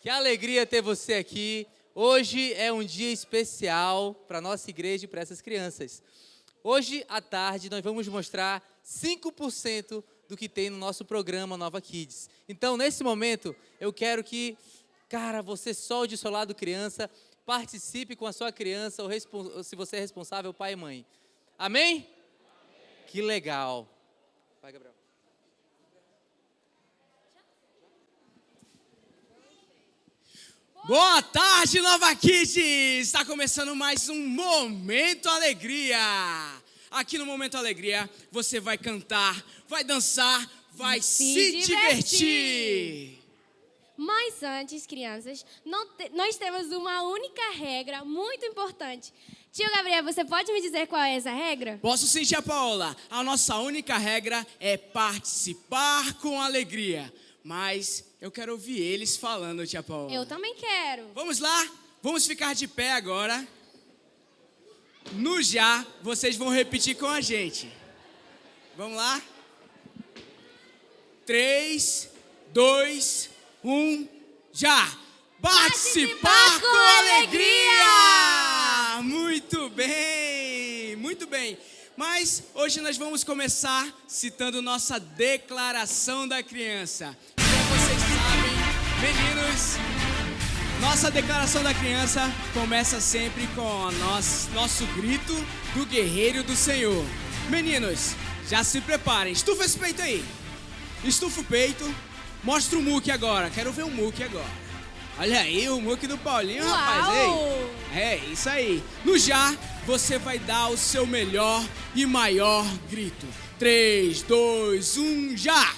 Que alegria ter você aqui. Hoje é um dia especial para a nossa igreja e para essas crianças. Hoje à tarde nós vamos mostrar 5% do que tem no nosso programa Nova Kids. Então, nesse momento, eu quero que, você solte o seu lado criança, participe com a sua criança, ou se você é responsável, pai e mãe. Amém? Amém. Que legal. Vai, Gabriel. Boa tarde, Nova Kids! Está começando mais um Momento Alegria. Aqui no Momento Alegria, você vai cantar, vai dançar, vai se divertir. Mas antes, crianças, nós temos uma única regra muito importante. Tio Gabriel, você pode me dizer qual é essa regra? Posso sim, tia Paola. A nossa única regra é participar com alegria. Mas eu quero ouvir eles falando, tia Paola. Eu também quero. Vamos lá? Vamos ficar de pé agora. No já, vocês vão repetir com a gente. Vamos lá? 3, 2, 1, já! Participar com alegria! Muito bem, muito bem. Mas hoje nós vamos começar citando nossa declaração da criança. Como vocês sabem, meninos, nossa declaração da criança começa sempre com nosso grito do guerreiro do Senhor. Meninos, já se preparem. Estufa esse peito aí. Estufa o peito. Mostra o muque agora. Quero ver o muque agora. Olha aí o muque do Paulinho, Uau! rapaz. Ei. É isso aí. No já, você vai dar o seu melhor e maior grito. 3, 2, 1, já!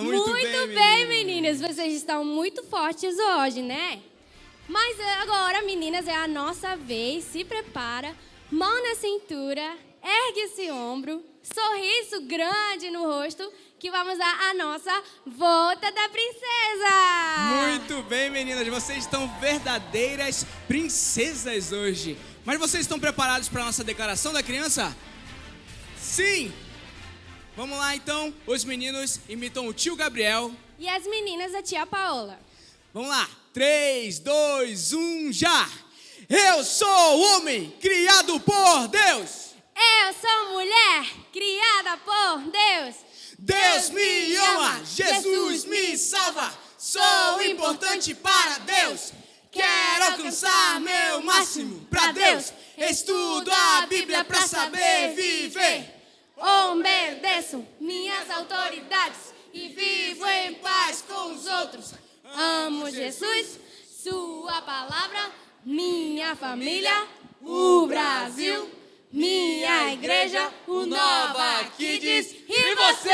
Muito bem, meninas. Vocês estão muito fortes hoje, né? Mas agora, meninas, é a nossa vez. Se prepara. Mão na cintura. Ergue esse ombro. Sorriso grande no rosto. Que vamos dar a nossa volta da princesa. Muito bem, meninas. Vocês estão verdadeiras princesas hoje. Mas vocês estão preparados para a nossa declaração da criança? Sim! Vamos lá, então. Os meninos imitam o tio Gabriel. E as meninas, a tia Paola. Vamos lá. 3, 2, 1, já! Eu sou homem criado por Deus. Eu sou mulher criada por Deus. Deus me ama, Jesus me salva. Sou importante para Deus. Quero alcançar meu máximo para Deus. Estudo a Bíblia para saber viver. Obedeço minhas autoridades e vivo em paz com os outros. Amo Jesus, sua palavra, minha família, o Brasil, minha igreja, o Nova Kids e vocês!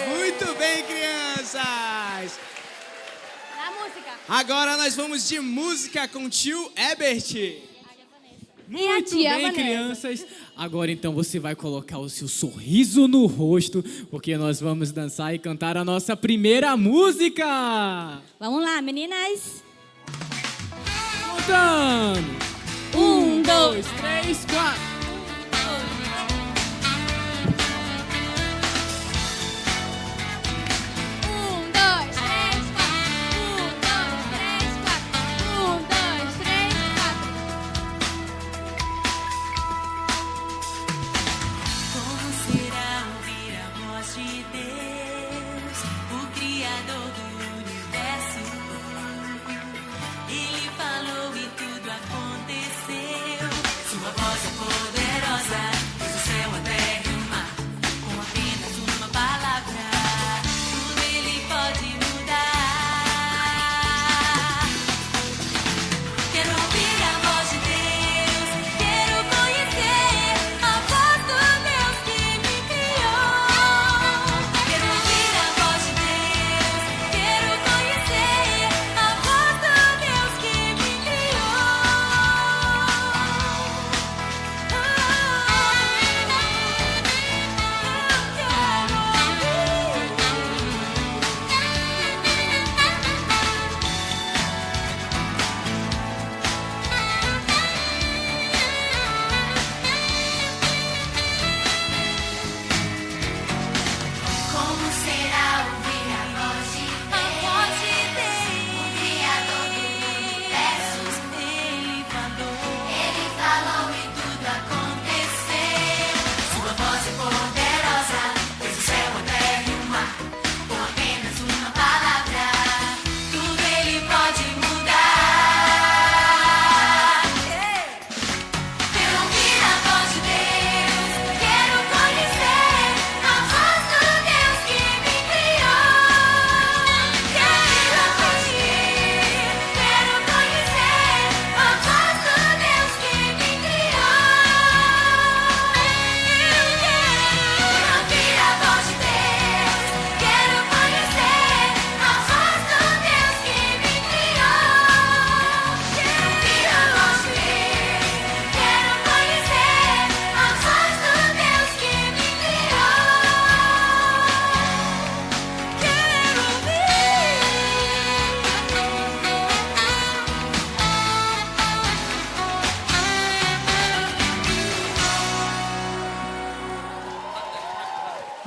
Muito bem, crianças! Na música. Agora nós vamos de música com o tio Ebert. Muito tia bem, Vanessa. crianças. Agora então você vai colocar o seu sorriso no rosto, porque nós vamos dançar e cantar a nossa primeira música. Vamos lá, meninas. Contando. 1, 2, 3, 4. Como será ouvir a voz de Deus, o Criador do universo? Ele falou e tudo aconteceu. Sua voz é poderosa.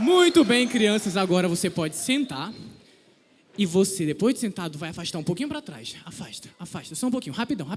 Muito bem, crianças, agora você pode sentar. E você, depois de sentado, vai afastar um pouquinho para trás. Afasta, só um pouquinho. Rapidão.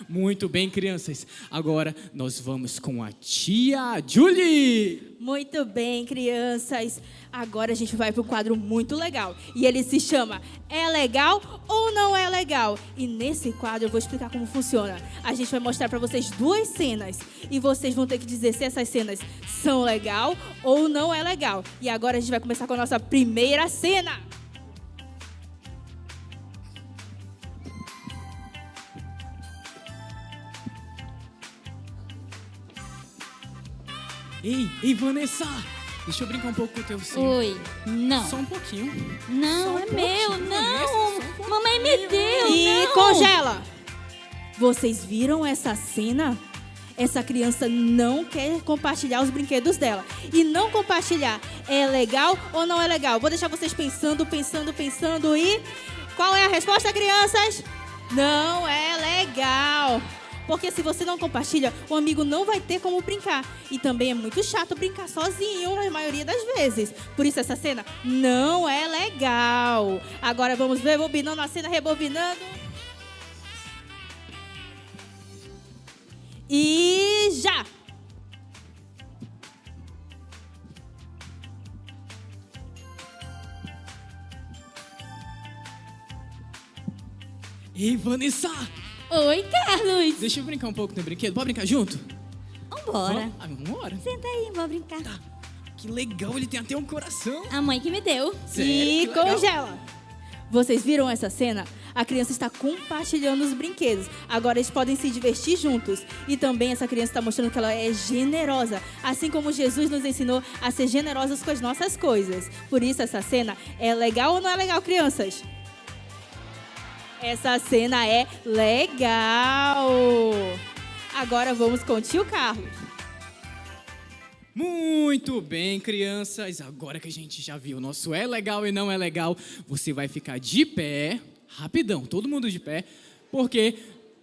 Muito bem, crianças. Agora nós vamos com a tia Julie. Muito bem, crianças. Agora a gente vai para um quadro muito legal. E ele se chama É Legal ou Não É Legal? E nesse quadro eu vou explicar como funciona. A gente vai mostrar para vocês 2 cenas. E vocês vão ter que dizer se essas cenas são legal ou não é legal. E agora a gente vai começar com a nossa primeira cena. Ei, Vanessa, deixa eu brincar um pouco com o teu sim. Oi. Não. Só um pouquinho. Não, Só um é meu, pouquinho, não. Vanessa, só um pouquinho. Mamãe me deu, E não. congela. Vocês viram essa cena? Essa criança não quer compartilhar os brinquedos dela. E não compartilhar é legal ou não é legal? Vou deixar vocês pensando. E qual é a resposta, crianças? Não é legal. Porque se você não compartilha, o amigo não vai ter como brincar. E também é muito chato brincar sozinho, na maioria das vezes. Por isso essa cena não é legal. Agora vamos ver, rebobinando a cena, rebobinando. E já! Ei, Vanessa, Oi, Carlos. deixa eu brincar um pouco no brinquedo. Pode brincar junto? Vambora. Vamos embora. Senta aí, vamos brincar. Tá. Que legal, ele tem até um coração. A mãe que me deu. Sério? E Que legal. congela. Vocês viram essa cena? A criança está compartilhando os brinquedos. Agora eles podem se divertir juntos. E também essa criança está mostrando que ela é generosa. Assim como Jesus nos ensinou a ser generosos com as nossas coisas. Por isso essa cena é legal ou não é legal, crianças? Essa cena é legal. Agora vamos com o tio Carlos. Muito bem, crianças. Agora que a gente já viu o nosso é legal e não é legal, você vai ficar de pé, rapidão, todo mundo de pé, porque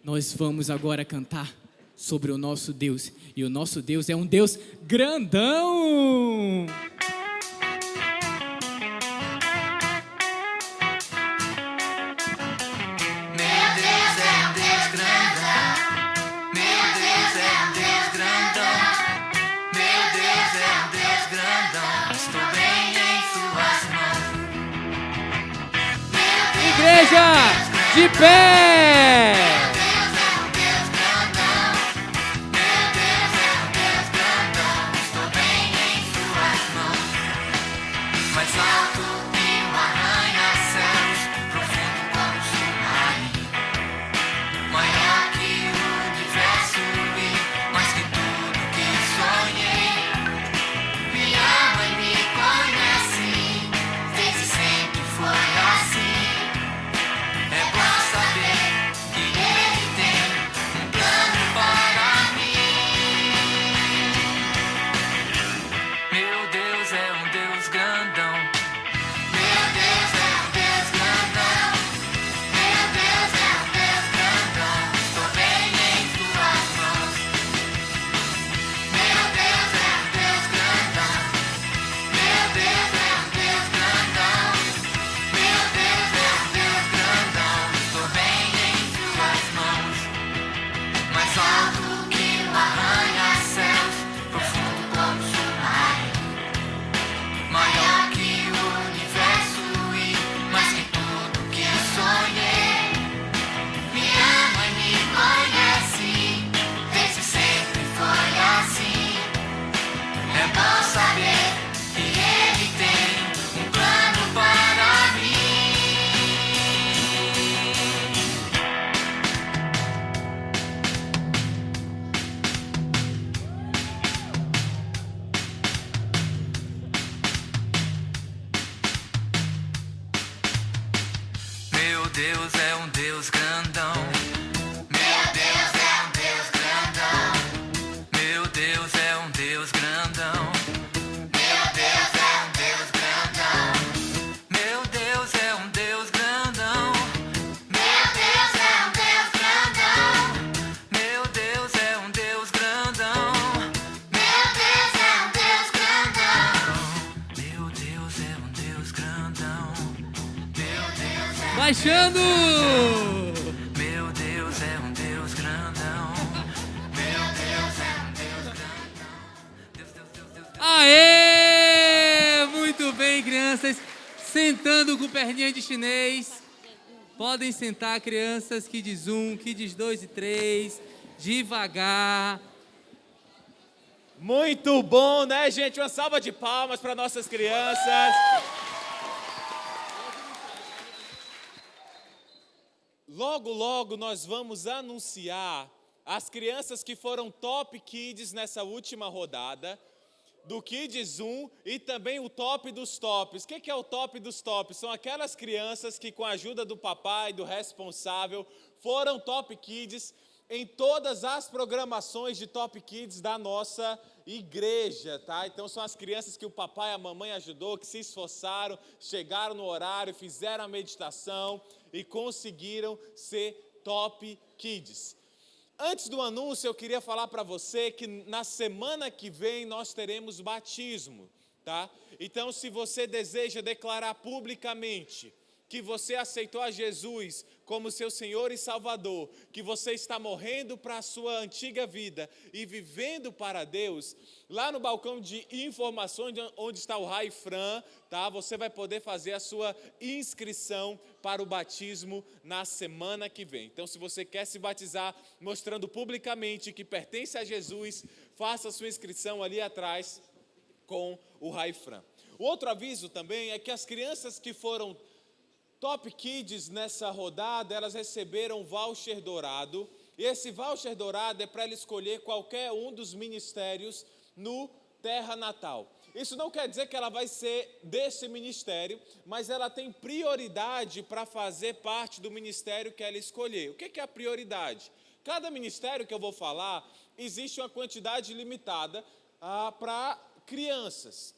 nós vamos agora cantar sobre o nosso Deus. E o nosso Deus é um Deus grandão. Igreja, de pé! Mais alto que um arranha-céus, profundo como o submarino, maior que o universo e mais que tudo que sonhei. Me ama e me conhece, desde sempre foi assim. É bom saber que Baixando! Meu Deus é um Deus grandão. Meu Deus é um Deus grandão. Deus, Deus, Deus, Deus. Aê! Muito bem, crianças. Sentando com perninha de chinês. Podem sentar, crianças. Kids 1, Kids 2 e 3. Devagar. Muito bom, né, gente? Uma salva de palmas para nossas crianças. Logo, logo nós vamos anunciar as crianças que foram top kids nessa última rodada, do Kids 1 e também o top dos tops. O que é o top dos tops? São aquelas crianças que, com a ajuda do papai, do responsável, foram top kids em todas as programações de top kids da nossa igreja, tá? Então são as crianças que o papai e a mamãe ajudou, que se esforçaram, chegaram no horário, fizeram a meditação e conseguiram ser top kids. Antes do anúncio, eu queria falar para você que na semana que vem nós teremos batismo, tá? Então, se você deseja declarar publicamente que você aceitou a Jesus como seu Senhor e Salvador, que você está morrendo para a sua antiga vida e vivendo para Deus, lá no balcão de informações, onde está o Rai Fran, tá? Você vai poder fazer a sua inscrição para o batismo na semana que vem. Então, se você quer se batizar, mostrando publicamente que pertence a Jesus, faça a sua inscrição ali atrás com o Rai Fran. O outro aviso também é que as crianças que foram Top Kids nessa rodada, elas receberam um voucher dourado. E esse voucher dourado é para ela escolher qualquer um dos ministérios no Terra Natal. Isso não quer dizer que ela vai ser desse ministério, mas ela tem prioridade para fazer parte do ministério que ela escolher. O que é a prioridade? Cada ministério que eu vou falar, existe uma quantidade limitada para crianças.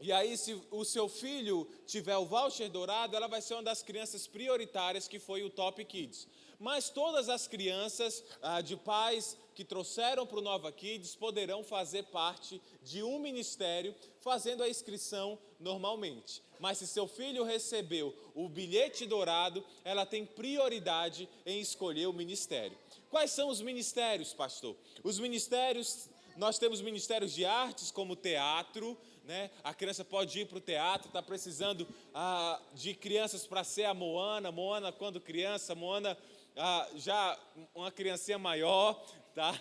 E aí, se o seu filho tiver o voucher dourado, ela vai ser uma das crianças prioritárias, que foi o Top Kids. Mas todas as crianças de pais que trouxeram para o Nova Kids poderão fazer parte de um ministério, fazendo a inscrição normalmente. Mas se seu filho recebeu o bilhete dourado, ela tem prioridade em escolher o ministério. Quais são os ministérios, pastor? Os ministérios, nós temos ministérios de artes, como teatro, né? A criança pode ir para o teatro, está precisando de crianças para ser a Moana. Moana, quando criança, Moana já uma criancinha maior, tá?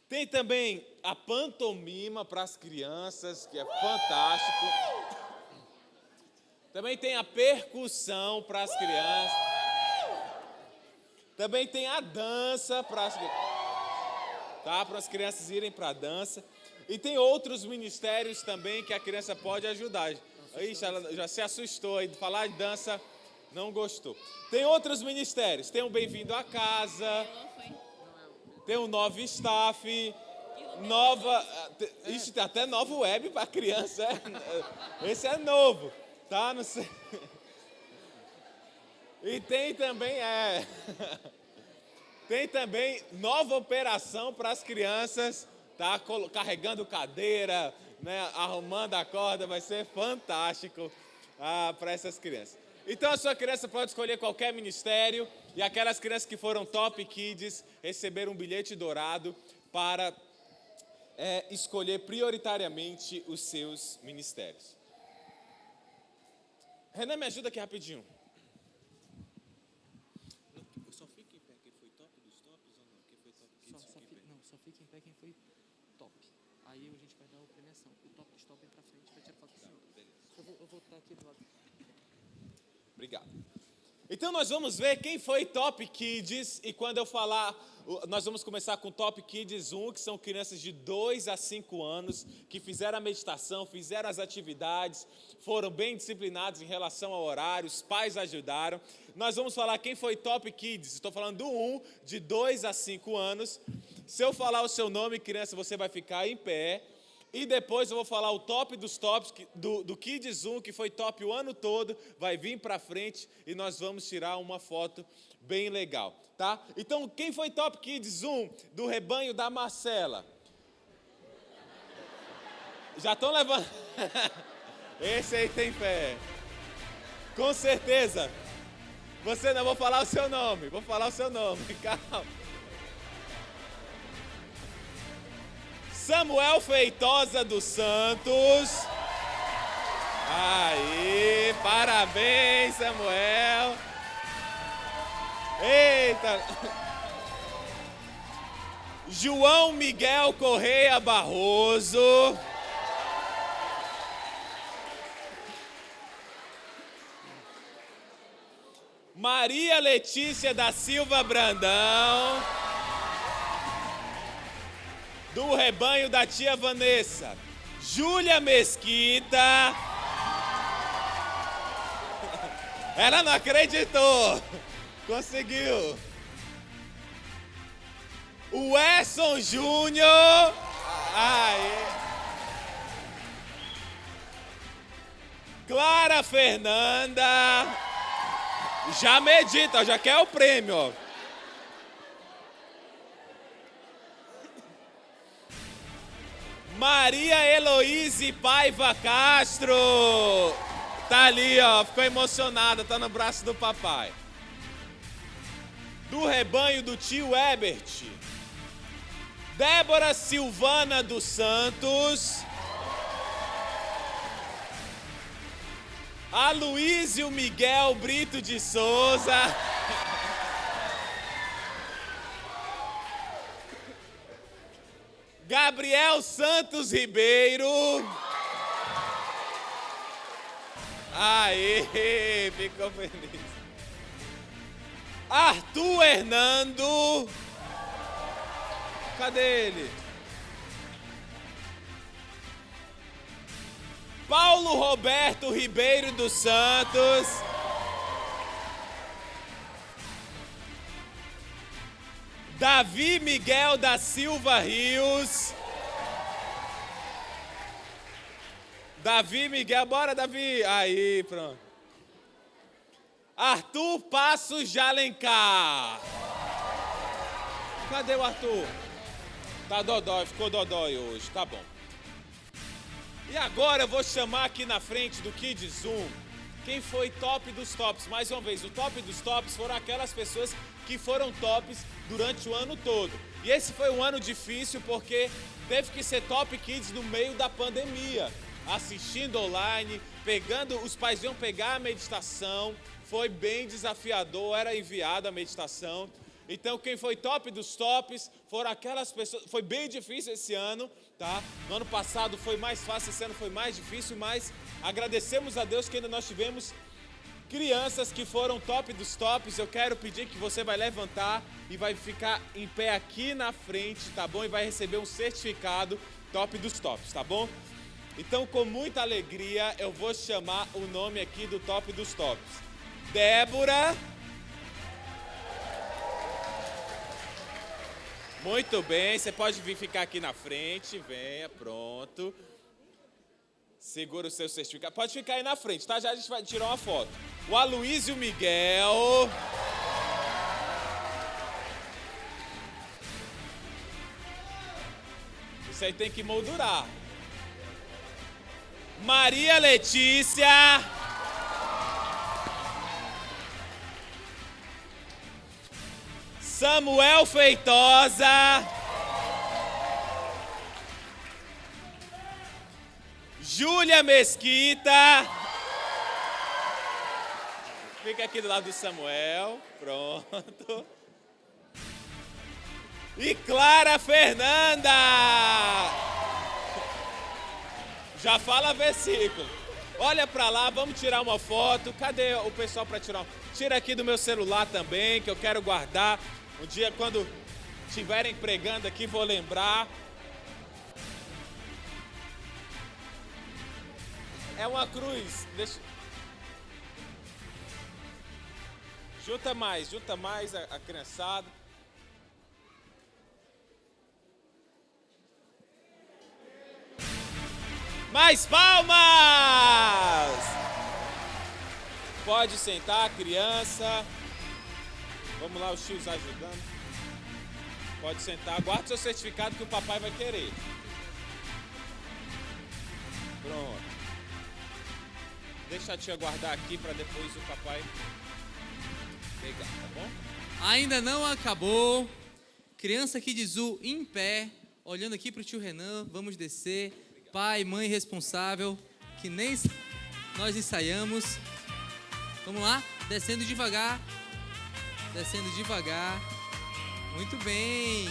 Tem também a pantomima para as crianças, que é fantástico. Também tem a percussão para as crianças. Também tem a dança para as crianças, tá? Para as crianças irem para a dança. E tem outros ministérios também que a criança pode ajudar. Ixi, ela já se assustou aí de falar de dança, não gostou. Tem outros ministérios, tem o Bem-vindo à Casa, tem o Nova Staff, Ixi, tem até nova web para criança, esse é novo, tá? Não sei. E tem também, tem também nova operação para as crianças, tá? Carregando cadeira, né? Arrumando a corda, vai ser fantástico para essas crianças. Então a sua criança pode escolher qualquer ministério, e aquelas crianças que foram Top Kids receberam um bilhete dourado para escolher prioritariamente os seus ministérios. Renan, me ajuda aqui rapidinho. Só fica em pé quem foi top dos tops ou não? Quem foi top kids? Só fica em pé quem foi top. Aí a gente vai dar a premiação. O top dos top é pra frente para tirar foto do senhor. Eu vou estar aqui do lado. Obrigado. Então nós vamos ver quem foi Top Kids, e quando eu falar, nós vamos começar com Top Kids 1, que são crianças de 2 a 5 anos, que fizeram a meditação, fizeram as atividades, foram bem disciplinados em relação ao horário, os pais ajudaram. Nós vamos falar quem foi Top Kids, estou falando do 1, de 2 a 5 anos. Se eu falar o seu nome, criança, você vai ficar em pé. E depois eu vou falar o top dos tops, do Kids 1, que foi top o ano todo, vai vir pra frente e nós vamos tirar uma foto bem legal, tá? Então, quem foi Top Kids 1 do rebanho da Marcela? Já estão levando... Esse aí tem fé. Com certeza. Você não, vou falar o seu nome. Vou falar o seu nome. Calma. Samuel Feitosa dos Santos. Aí, parabéns, Samuel. Eita. João Miguel Correia Barroso. Maria Letícia da Silva Brandão. Do rebanho da tia Vanessa. Júlia Mesquita. Ela não acreditou. Conseguiu. O Wesson Júnior. Aí. Clara Fernanda. Já medita, já quer o prêmio, ó. Maria Heloíse Paiva Castro. Tá ali, ó, ficou emocionada, tá no braço do papai. Do rebanho do tio Ebert. Débora Silvana dos Santos. Aloísio Miguel Brito de Souza. Gabriel Santos Ribeiro. Aê, ficou feliz. Arthur Hernando. Cadê ele? Paulo Roberto Ribeiro dos Santos. Davi Miguel da Silva Rios. Davi Miguel, bora Davi. Aí, pronto. Arthur Passos de Alencar. Cadê o Arthur? Tá dodói, ficou dodói hoje, tá bom. E agora eu vou chamar aqui na frente do Kids Zoom quem foi top dos tops. Mais uma vez, o top dos tops foram aquelas pessoas que foram tops durante o ano todo. E esse foi um ano difícil porque teve que ser top kids no meio da pandemia. Assistindo online, os pais iam pegar a meditação, foi bem desafiador, era enviada a meditação. Então quem foi top dos tops foram aquelas pessoas, foi bem difícil esse ano, tá? No ano passado foi mais fácil, esse ano foi mais difícil, mas agradecemos a Deus que ainda nós tivemos crianças que foram top dos tops. Eu quero pedir que você vai levantar e vai ficar em pé aqui na frente, tá bom? E vai receber um certificado top dos tops, tá bom? Então, com muita alegria, eu vou chamar o nome aqui do top dos tops. Débora. Muito bem, você pode vir ficar aqui na frente, venha, pronto. Segura o seu certificado. Pode ficar aí na frente, tá? Já a gente vai tirar uma foto. O Aloísio Miguel. Isso aí tem que moldurar. Maria Letícia. Samuel Feitosa. Júlia Mesquita. Fica aqui do lado do Samuel. Pronto. E Clara Fernanda. Já fala versículo. Olha pra lá, vamos tirar uma foto. Cadê o pessoal pra tirar? Tira aqui do meu celular também, que eu quero guardar. Um dia, quando estiverem pregando aqui, vou lembrar. É uma cruz. Deixa... Junta mais a criançada. Mais palmas! Pode sentar, criança. Vamos lá, os tios ajudando. Pode sentar. Guarda o seu certificado que o papai vai querer. Pronto. Deixa a tia guardar aqui para depois o papai... pegar, tá bom? Ainda não acabou. Criança aqui de Zu em pé, olhando aqui pro tio Renan. Vamos descer. Pai, mãe responsável, que nem nós ensaiamos. Vamos lá, descendo devagar. Descendo devagar. Muito bem.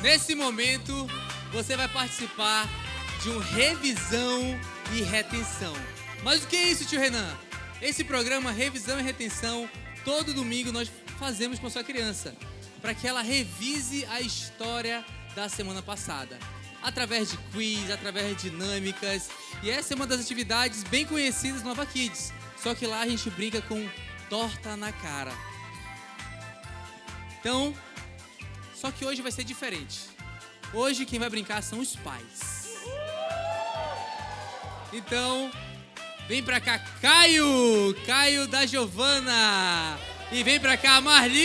Nesse momento, você vai participar de um revisão e retenção. Mas o que é isso, tio Renan? Esse programa Revisão e Retenção, todo domingo nós fazemos com a sua criança, para que ela revise a história da semana passada, através de quiz, através de dinâmicas. E essa é uma das atividades bem conhecidas no Nova Kids, só que lá a gente brinca com torta na cara. Então, só que hoje vai ser diferente. Hoje quem vai brincar são os pais. Então, vem pra cá, Caio! Caio da Giovana! E vem pra cá, Marli!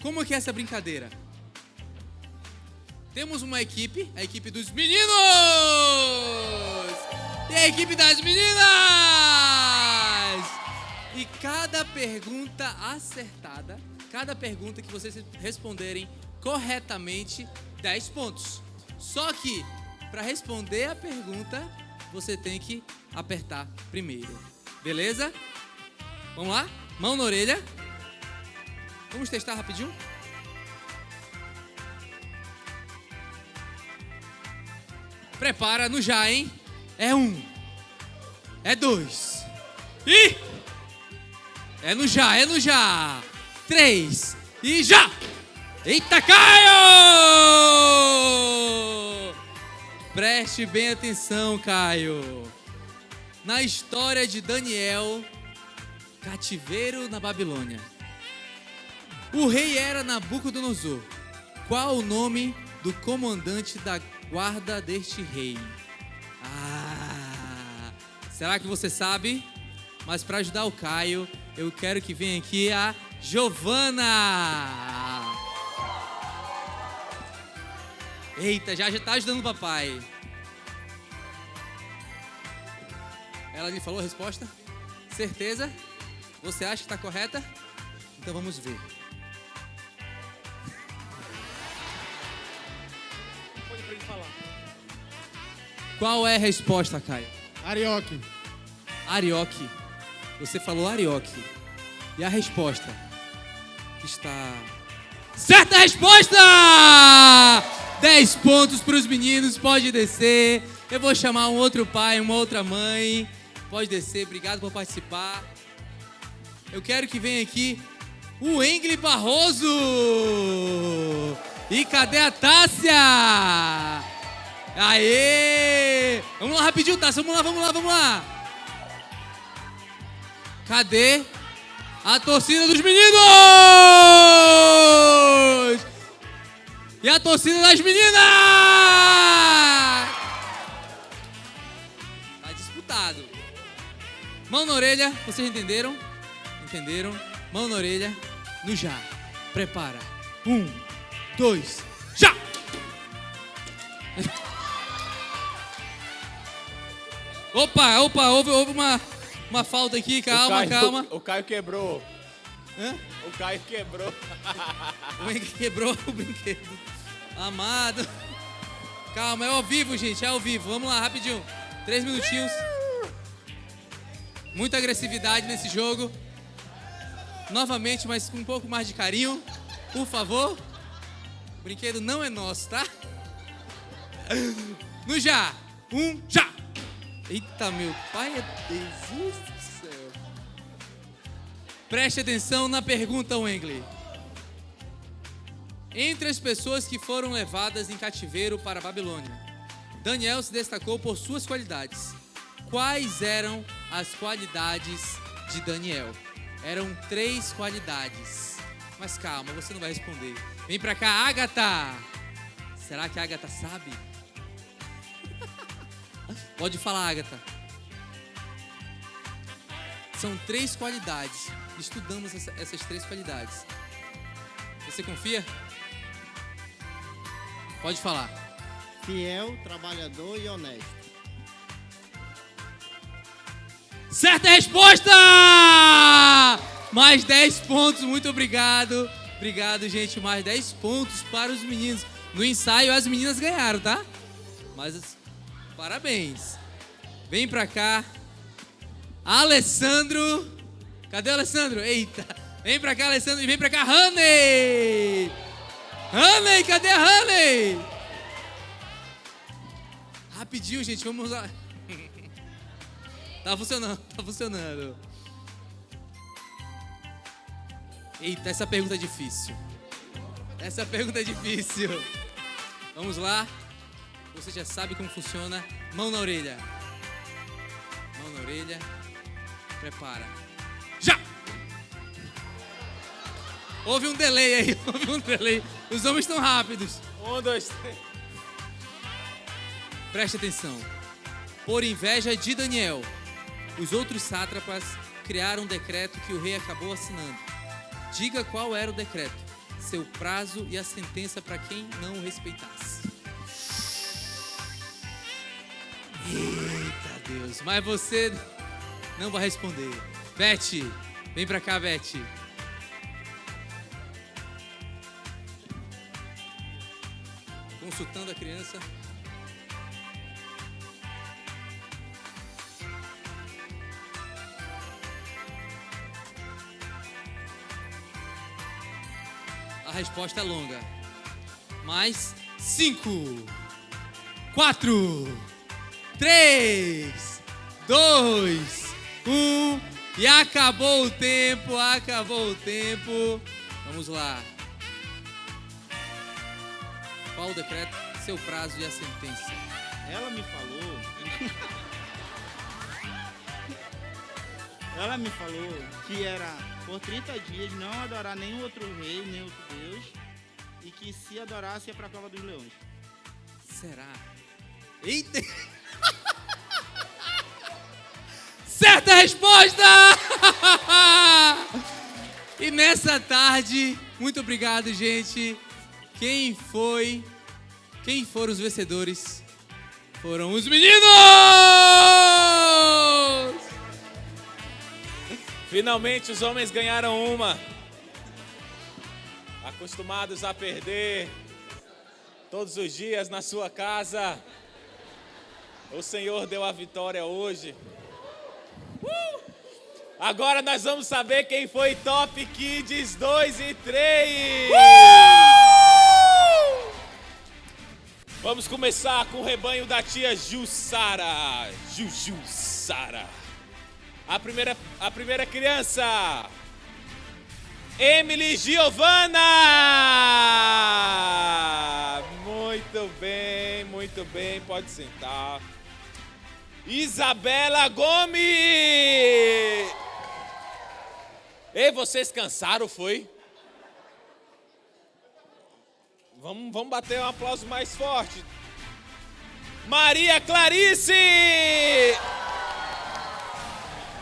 Como que é essa brincadeira? Temos uma equipe, a equipe dos meninos! E a equipe das meninas! E cada pergunta acertada, cada pergunta que vocês responderem corretamente, 10 pontos. Só que, para responder a pergunta, você tem que apertar primeiro. Beleza? Vamos lá? Mão na orelha. Vamos testar rapidinho? Prepara no já, hein? É 1. É 2. E... É no já, é no já. 3 e já! Eita, Caio! Preste bem atenção, Caio. Na história de Daniel, cativeiro na Babilônia. O rei era Nabucodonosor. Qual o nome do comandante da guarda deste rei? Será que você sabe? Mas para ajudar o Caio, eu quero que venha aqui a Giovana. Eita, já tá ajudando o papai. Ela lhe falou a resposta? Certeza? Você acha que está correta? Então vamos ver. Pode pra ele falar. Qual é a resposta, Caio? Arioque. Arioque. Você falou Arioque. E a resposta está... Certa resposta! 10 pontos para os meninos, pode descer. Eu vou chamar um outro pai, uma outra mãe. Pode descer, obrigado por participar. Eu quero que venha aqui o Engli Barroso. E cadê a Tássia? Aê! Vamos lá rapidinho, Tássia, vamos lá. Cadê a torcida dos meninos? E a torcida das meninas? Tá disputado. Mão na orelha, vocês entenderam? Entenderam? Mão na orelha, no já. Prepara. 1, 2, já! Opa, houve uma falta aqui, calma. O Caio quebrou. Hã? O Caio quebrou. O Henrique quebrou o brinquedo. Amado. Calma, é ao vivo, gente, é ao vivo. Vamos lá, rapidinho. 3 minutinhos. Muita agressividade nesse jogo. Novamente, mas com um pouco mais de carinho. Por favor. O brinquedo não é nosso, tá? No já. 1, já. Eita, meu pai, Jesus do céu. Preste atenção na pergunta, Wengli. Entre as pessoas que foram levadas em cativeiro para a Babilônia, Daniel se destacou por suas qualidades. Quais eram as qualidades de Daniel. Eram 3 qualidades. Mas calma, você não vai responder. Vem pra cá, Agatha! Será que a Agatha sabe? Pode falar, Agatha. São 3 qualidades. Estudamos essas 3 qualidades. Você confia? Pode falar. Fiel, trabalhador e honesto. Certa resposta! Mais 10 pontos, muito obrigado. Obrigado, gente. Mais 10 pontos para os meninos. No ensaio, as meninas ganharam, tá? Mas, parabéns. Vem pra cá. Alessandro. Cadê o Alessandro? Eita. Vem pra cá, Alessandro. E vem pra cá, Honey. Honey, cadê a Honey? Rapidinho, gente. Vamos lá. Tá funcionando, tá funcionando. Eita, essa pergunta é difícil. Essa pergunta é difícil. Vamos lá. Você já sabe como funciona. Mão na orelha. Mão na orelha. Prepara. Já! Houve um delay aí, houve um delay. Os homens estão rápidos. 1, 2, 3. Preste atenção. Por inveja de Daniel, os outros sátrapas criaram um decreto que o rei acabou assinando. Diga qual era o decreto, seu prazo e a sentença para quem não o respeitasse. Eita Deus, mas você não vai responder. Beth, vem pra cá, Beth. Consultando a criança. A resposta é longa. Mais 5, 4, 3, 2, 1. E acabou o tempo, acabou o tempo. Vamos lá. Qual o decreto, seu prazo e a sentença? Ela me falou. Ela me falou que era por 30 dias não adorar nenhum outro rei, nem outro Deus. E que se adorasse ia pra cova dos leões. Será? Eita! Certa resposta! E nessa tarde, muito obrigado, gente. Quem foram os vencedores? Foram os meninos! Finalmente os homens ganharam uma. Acostumados a perder todos os dias na sua casa, o Senhor deu a vitória hoje. Agora nós vamos saber quem foi Top Kids 2 e 3. Vamos começar com o rebanho da tia Jussara. Jussara. A primeira criança, Emily Giovana. Muito bem, pode sentar. Isabela Gomes. Ei, vocês cansaram, foi? Vamos bater um aplauso mais forte. Maria Clarice.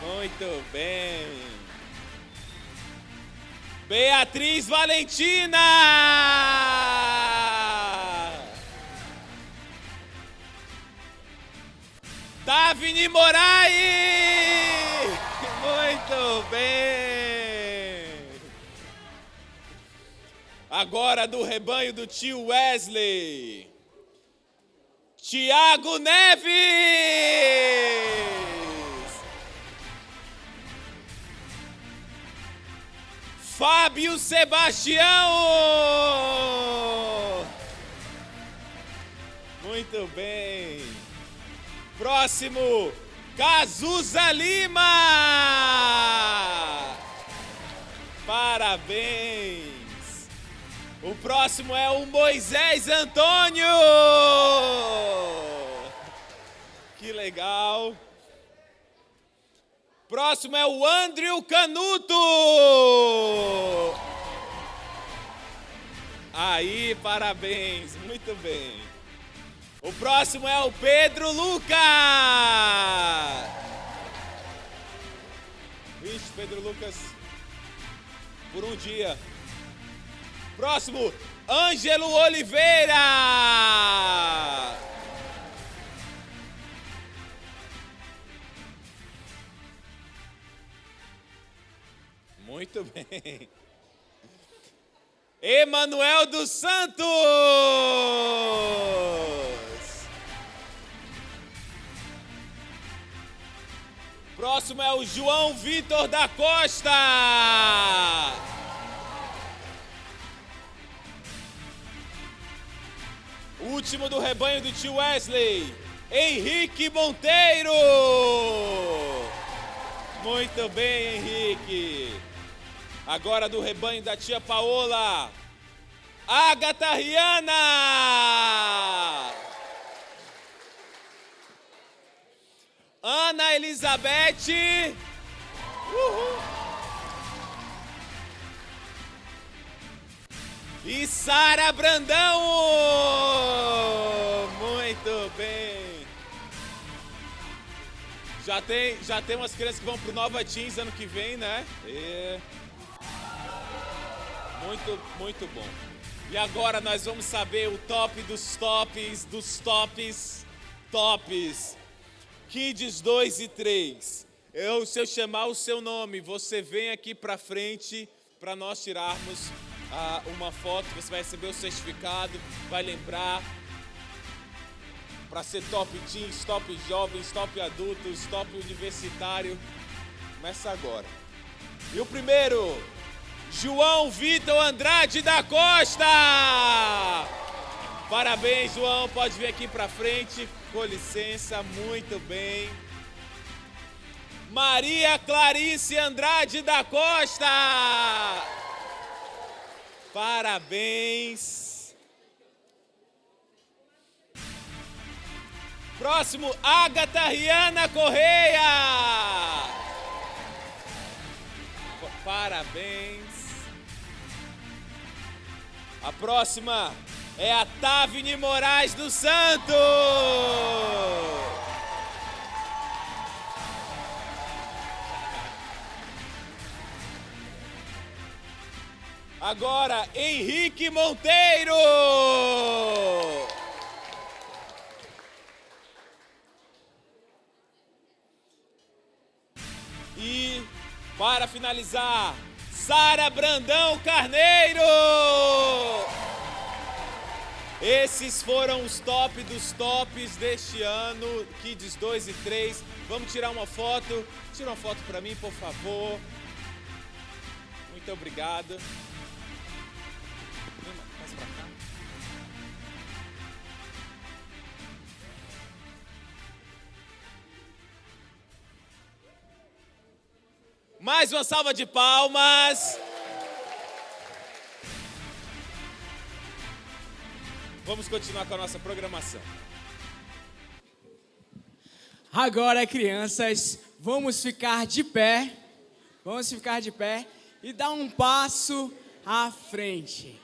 Muito bem. Beatriz Valentina. Davine Moraes. Muito bem. Agora do rebanho do tio Wesley, Tiago Neves. Fábio Sebastião. Muito bem. Próximo, Cazuza Lima. Parabéns. O próximo é o Moisés Antônio. Que legal. Próximo é o Andrew Canuto. Aí, parabéns, muito bem. O próximo é o Pedro Lucas. Vixe, Pedro Lucas, por um dia. Próximo, Ângelo Oliveira. Muito bem. Emanuel dos Santos. Próximo é o João Vitor da Costa. Último do rebanho do tio Wesley, Henrique Monteiro. Muito bem, Henrique. Agora do rebanho da tia Paola, Agatha Riana. Ana Elizabeth. Uhul. E Sara Brandão. Muito bem. Já tem umas crianças que vão pro Nova Teens ano que vem, né? Muito bom. E agora nós vamos saber o top dos tops, tops. Kids 2 e 3. Se eu chamar o seu nome, você vem aqui pra frente para nós tirarmos uma foto. Você vai receber o certificado, vai lembrar. Para ser top teens, top jovens, top adultos, top universitário. Começa agora. E o primeiro, João Vitor Andrade da Costa. Parabéns, João. Pode vir aqui para frente. Com licença, muito bem. Maria Clarice Andrade da Costa. Parabéns. Próximo, Agatha Riana Correia. Parabéns. A próxima é a Tavine Moraes dos Santos. Agora, Henrique Monteiro. E, para finalizar, Sara Brandão Carneiro. Esses foram os top dos tops deste ano, Kids 2 e 3. Vamos tirar uma foto. Tira uma foto para mim, por favor. Muito obrigado. Mais pra cá. Mais uma salva de palmas. Vamos continuar com a nossa programação. Agora, crianças, vamos ficar de pé. E dar um passo à frente.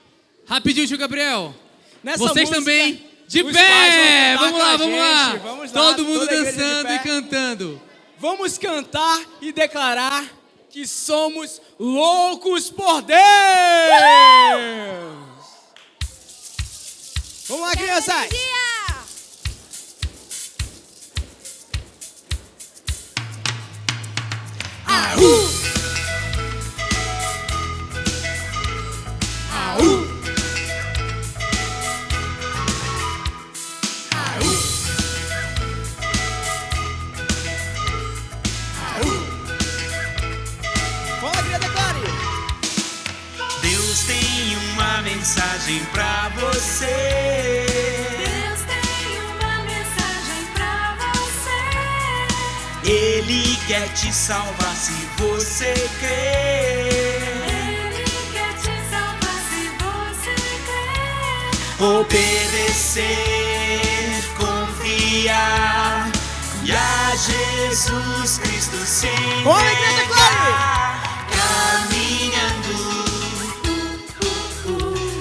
Rapidinho, tio Gabriel. Nessa Vocês música, também de os pé. pais vão Vamos cantar lá, com a vamos lá. gente. Vamos lá, Todo mundo toda a igreja de dançando pé. e cantando. Vamos cantar e declarar que somos loucos por Deus! Vamos lá, crianças! Deus tem uma mensagem pra você. Deus tem uma mensagem pra você. Ele quer te salvar se você crer. Ele quer te salvar se você crer. Obedecer, confiar e agir. Jesus Cristo se Com alegria, declare! caminhando.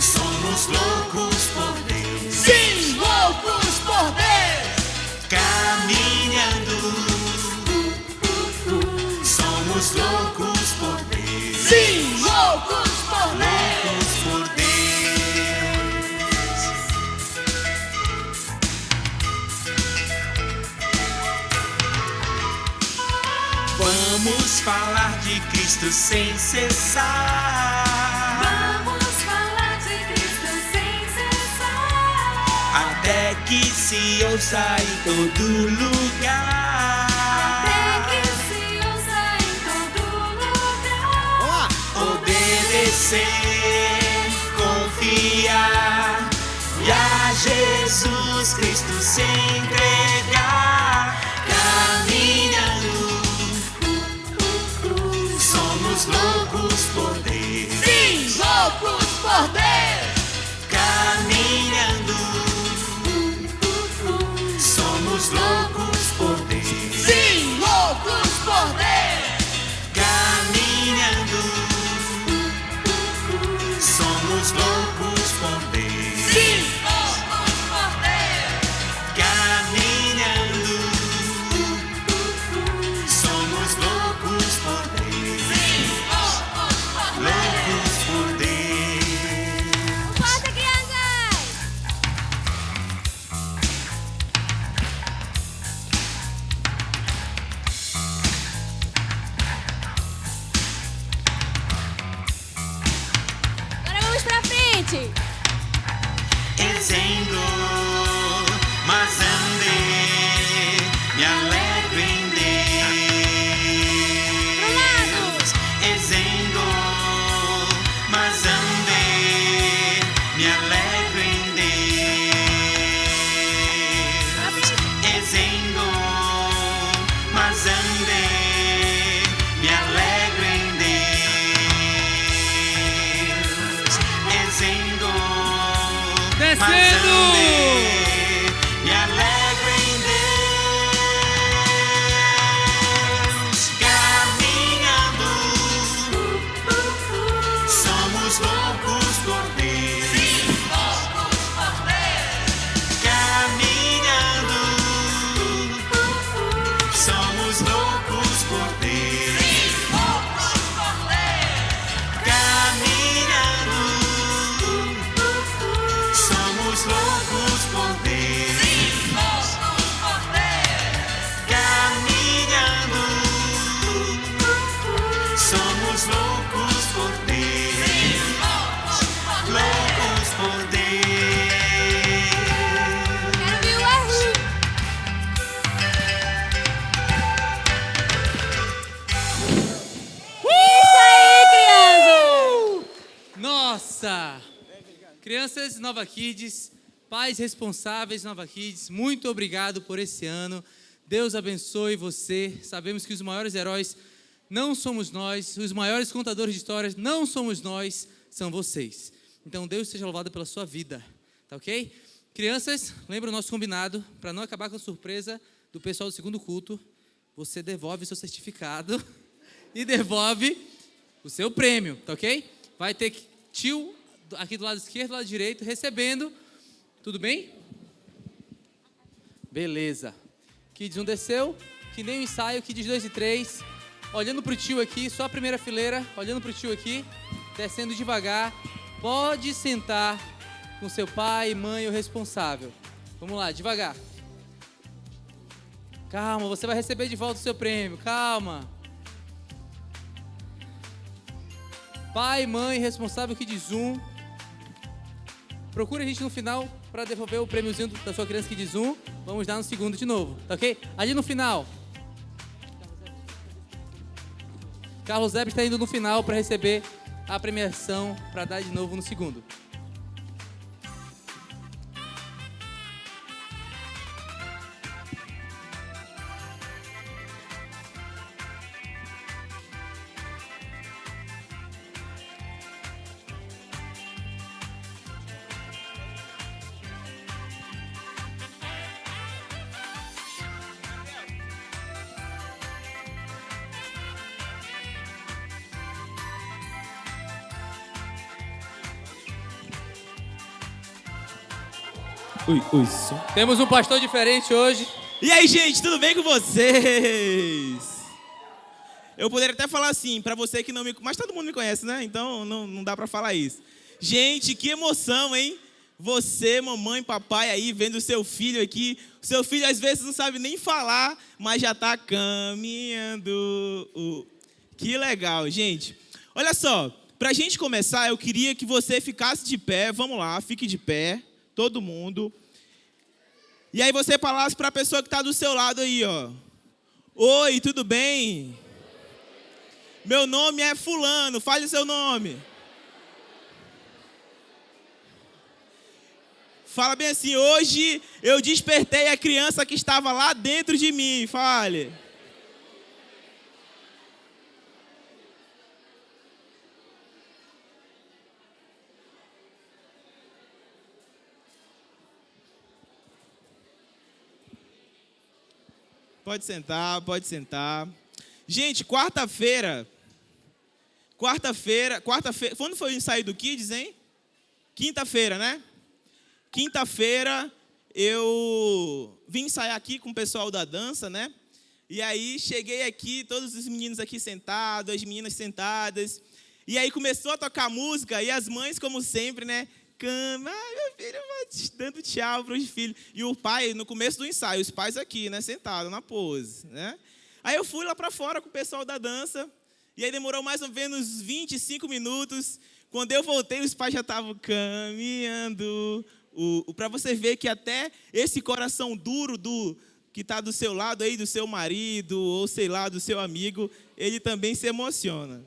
Somos loucos por Deus. Sim, loucos por Deus! Caminhando. Somos loucos por Deus. Sim, loucos por Deus! Loucos por Deus. Vamos falar de Cristo sem cessar, Vamos falar de Cristo sem cessar. até que se ouça em todo lugar. Até que se ouça em todo lugar. Obedecer, confiar e a Jesus Cristo se entregar. Caminhando, somos loucos por Deus. Sim, loucos por Deus! Caminhando, somos loucos por Deus. Sim, loucos por Deus! Caminhando, somos loucos por Deus. Sim, loucos por Deus! Caminhando, somos loucos por Deus. Loucos por Deus. Força, crianças! Agora vamos pra frente! Dizendo, mas andei, me alegro em Deus. Dizendo, mas andei, me alegro em Deus. Dizendo, mas andei, me alegro em Deus. Dizendo, mas Descendo! andei, me alegro em Deus. Caminhando, somos loucos por Deus. Caminhando, somos loucos por Deus. Caminhando, somos loucos por Deus. Caminhando, somos loucos por Deus. Loucos por Deus. Quero ver o Arru! Isso aí, crianças! Nossa! Crianças Nova Kids, pais responsáveis Nova Kids, muito obrigado por esse ano. Deus abençoe você. Sabemos que os maiores heróis não somos nós, os maiores contadores de histórias não somos nós, são vocês. Então Deus seja louvado pela sua vida, tá ok? Crianças, lembra o nosso combinado, para não acabar com a surpresa do pessoal do segundo culto, você devolve seu certificado e devolve o seu prêmio, tá ok? Vai ter tio aqui do lado esquerdo, do lado direito, recebendo. Tudo bem? Beleza. Kids 1 desceu, que nem o ensaio, Kids 2 e 3. Olhando pro tio aqui, só a primeira fileira, olhando pro tio aqui, descendo devagar. Pode sentar com seu pai, mãe ou responsável. Vamos lá, devagar. Calma, você vai receber de volta o seu prêmio, calma. Pai, mãe, responsável Kids 1. Procura a gente no final para devolver o prêmiozinho da sua criança Kids 1. Vamos dar no segundo de novo, tá ok? Ali no final. Carlos Zeb está indo no final para receber a premiação para dar de novo no segundo. Ui, som. Temos um pastor diferente hoje. E aí, gente, tudo bem com vocês? Eu poderia até falar assim, pra você que não me... Mas todo mundo me conhece, né? Então não dá pra falar isso. Gente, que emoção, hein? Você, mamãe, papai aí, vendo o seu filho aqui. O seu filho às vezes não sabe nem falar, mas já tá caminhando. Que legal, gente. Olha só, pra gente começar, eu queria que você ficasse de pé. Vamos lá, fique de pé, todo mundo. E aí você falasse pra pessoa que tá do seu lado aí, ó. Oi, tudo bem? Meu nome é fulano, fale o seu nome. Fala bem assim, hoje eu despertei a criança que estava lá dentro de mim, fale. Pode sentar, pode sentar. Gente, quarta-feira, quando foi o ensaio do Kids, hein? Quinta-feira, né? Quinta-feira eu vim ensaiar aqui com o pessoal da dança, né? E aí cheguei aqui, todos os meninos aqui sentados, as meninas sentadas. E aí começou a tocar música e as mães, como sempre, né? Cama, meu filho vai dando tchau para os filhos. E o pai, no começo do ensaio, os pais aqui, né? Sentados na pose, né? Aí eu fui lá para fora com o pessoal da dança. E aí demorou mais ou menos 25 minutos. Quando eu voltei, os pais já estavam caminhando. Para você ver que até esse coração duro que está do seu lado aí, do seu marido, ou sei lá, do seu amigo, ele também se emociona.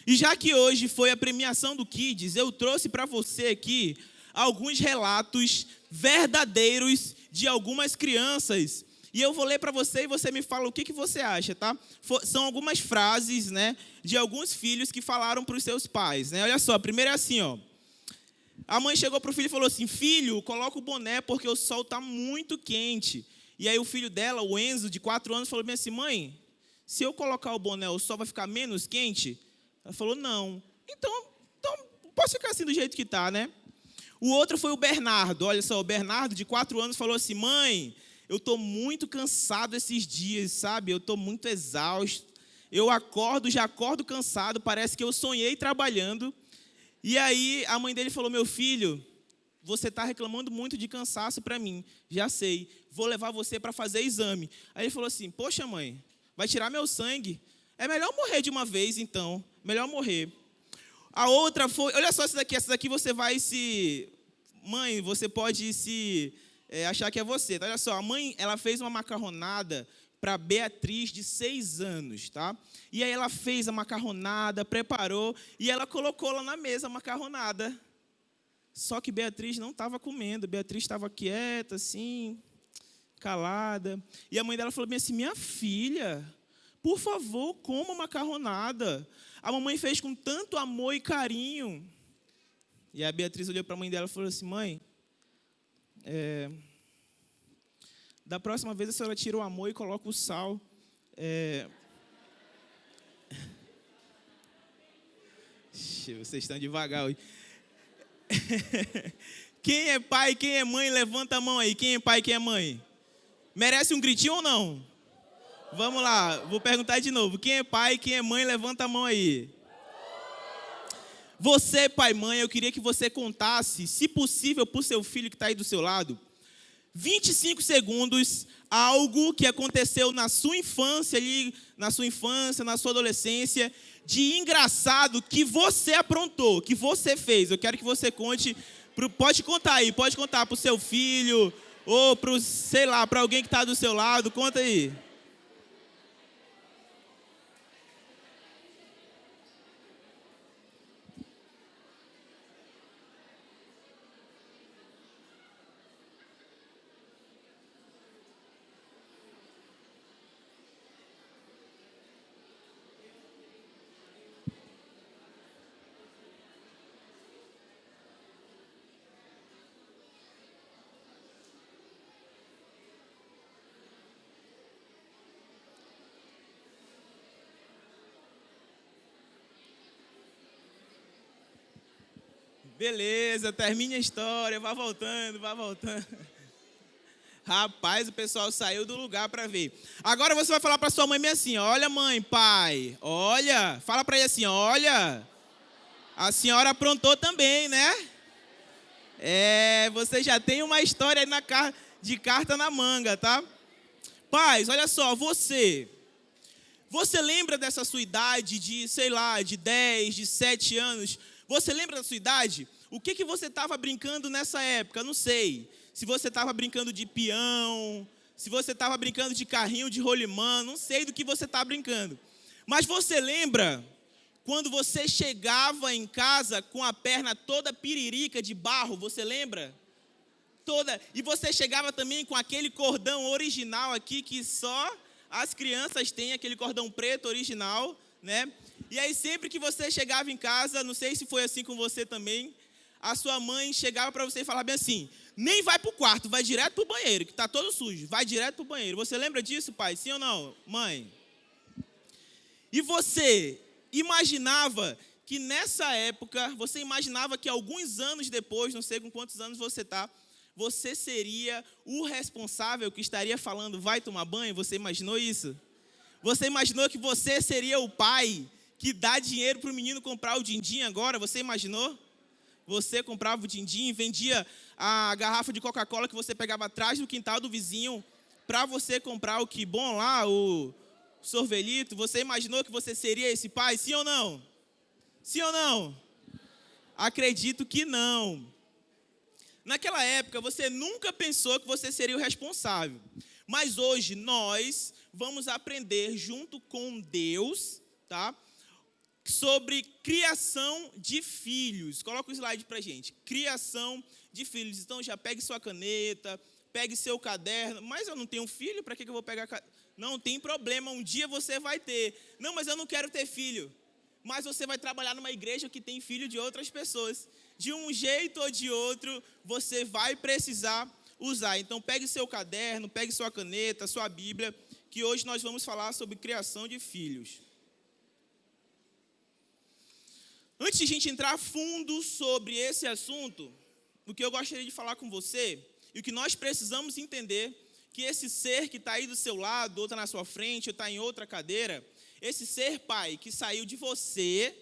E já que hoje foi a premiação do Kids, eu trouxe para você aqui alguns relatos verdadeiros de algumas crianças. E eu vou ler para você e você me fala o que você acha, tá? São algumas frases, né, de alguns filhos que falaram para os seus pais, né? Olha só, a primeira é assim, ó. A mãe chegou para o filho e falou assim, filho, coloca o boné porque o sol está muito quente. E aí o filho dela, o Enzo, de 4 anos, falou bem assim, mãe, se eu colocar o boné, o sol vai ficar menos quente? Ela falou, não. Então posso ficar assim do jeito que está, né? O outro foi o Bernardo. Olha só, o Bernardo, de 4 anos, falou assim, mãe, eu estou muito cansado esses dias, sabe? Eu estou muito exausto. Eu já acordo cansado, parece que eu sonhei trabalhando. E aí a mãe dele falou, meu filho, você está reclamando muito de cansaço para mim. Já sei, vou levar você para fazer exame. Aí ele falou assim, poxa mãe, vai tirar meu sangue? É melhor morrer de uma vez, então. Melhor morrer. A outra foi... Olha só essa daqui você vai se... Mãe, você pode se... achar que é você. Olha só, a mãe, ela fez uma macarronada para Beatriz, de 6 anos, tá? E aí ela fez a macarronada, preparou, e ela colocou lá na mesa a macarronada. Só que Beatriz não estava comendo. Beatriz estava quieta, assim, calada. E a mãe dela falou bem assim, minha filha... Por favor, coma macarronada. A mamãe fez com tanto amor e carinho. E a Beatriz olhou para a mãe dela e falou assim, mãe, da próxima vez a senhora tira o amor e coloca o sal. Vocês estão devagar hoje. Quem é pai, quem é mãe, levanta a mão aí. Quem é pai, quem é mãe? Merece um gritinho ou não? Vamos lá, vou perguntar de novo. Quem é pai, quem é mãe, levanta a mão aí. Você, pai e mãe, eu queria que você contasse, se possível, para o seu filho que está aí do seu lado, 25 segundos, algo que aconteceu na sua infância, na sua adolescência, de engraçado que você aprontou, que você fez. Eu quero que você conte, pode contar para o seu filho, ou para alguém que está do seu lado, conta aí. Beleza, termine a história, vá voltando, vá voltando. Rapaz, o pessoal saiu do lugar para ver. Agora você vai falar para sua mãe bem assim, olha mãe, pai, olha. Fala para ele assim, olha, a senhora aprontou também, né? Você já tem uma história aí de carta na manga, tá? Pais, olha só, você lembra dessa sua idade de, sei lá, de 10, de 7 anos? Você lembra da sua idade? O que você estava brincando nessa época? Não sei. Se você estava brincando de peão, se você estava brincando de carrinho de rolimã, não sei do que você está brincando. Mas você lembra quando você chegava em casa com a perna toda piririca de barro? Você lembra? E você chegava também com aquele cordão original aqui, que só as crianças têm, aquele cordão preto original, né? E aí sempre que você chegava em casa, não sei se foi assim com você também, a sua mãe chegava para você e falava bem assim, nem vai para o quarto, vai direto para o banheiro, que está todo sujo, vai direto para o banheiro. Você lembra disso, pai? Sim ou não, mãe? E você imaginava que nessa época, você imaginava que alguns anos depois, não sei com quantos anos você está, você seria o responsável que estaria falando, vai tomar banho? Você imaginou isso? Você imaginou que você seria o pai que dá dinheiro para o menino comprar o din-din agora? Você imaginou? Você comprava o din-din, vendia a garrafa de Coca-Cola que você pegava atrás do quintal do vizinho para você comprar o que bom lá, o sorvelito. Você imaginou que você seria esse pai? Sim ou não? Sim ou não? Acredito que não. Naquela época, você nunca pensou que você seria o responsável. Mas hoje, nós vamos aprender junto com Deus, tá? Sobre criação de filhos. Coloca o slide pra gente. Criação de filhos. Então, já pegue sua caneta, pegue seu caderno. Mas eu não tenho filho, para que eu vou pegar... Não tem problema, um dia você vai ter. Não, mas eu não quero ter filho. Mas você vai trabalhar numa igreja que tem filho de outras pessoas. De um jeito ou de outro, você vai precisar usar. Então, pegue seu caderno, pegue sua caneta, sua Bíblia, que hoje nós vamos falar sobre criação de filhos. Antes de a gente entrar fundo sobre esse assunto, o que eu gostaria de falar com você, e o que nós precisamos entender, que esse ser que está aí do seu lado, ou está na sua frente, ou está em outra cadeira, esse ser pai que saiu de você,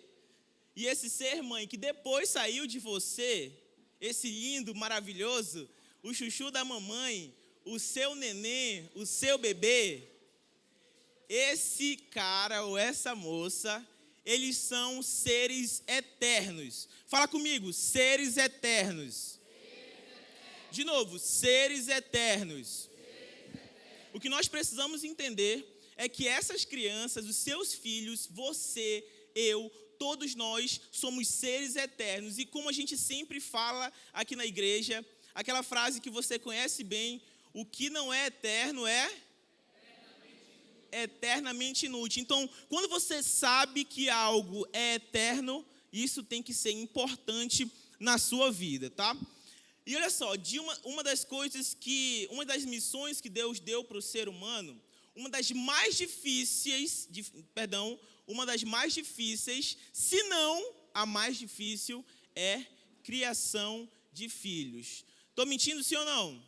e esse ser mãe que depois saiu de você, esse lindo, maravilhoso, o chuchu da mamãe, o seu neném, o seu bebê, esse cara ou essa moça, eles são seres eternos. Fala comigo, seres eternos. De novo, seres eternos. O que nós precisamos entender é que essas crianças, os seus filhos, você, eu, todos nós somos seres eternos. E como a gente sempre fala aqui na igreja, aquela frase que você conhece bem, o que não é eterno é eternamente inútil. Então, quando você sabe que algo é eterno, isso tem que ser importante na sua vida, tá? E olha só, uma das missões que Deus deu para o ser humano, uma das mais difíceis, se não a mais difícil, é criação de filhos. Estou mentindo, sim ou não?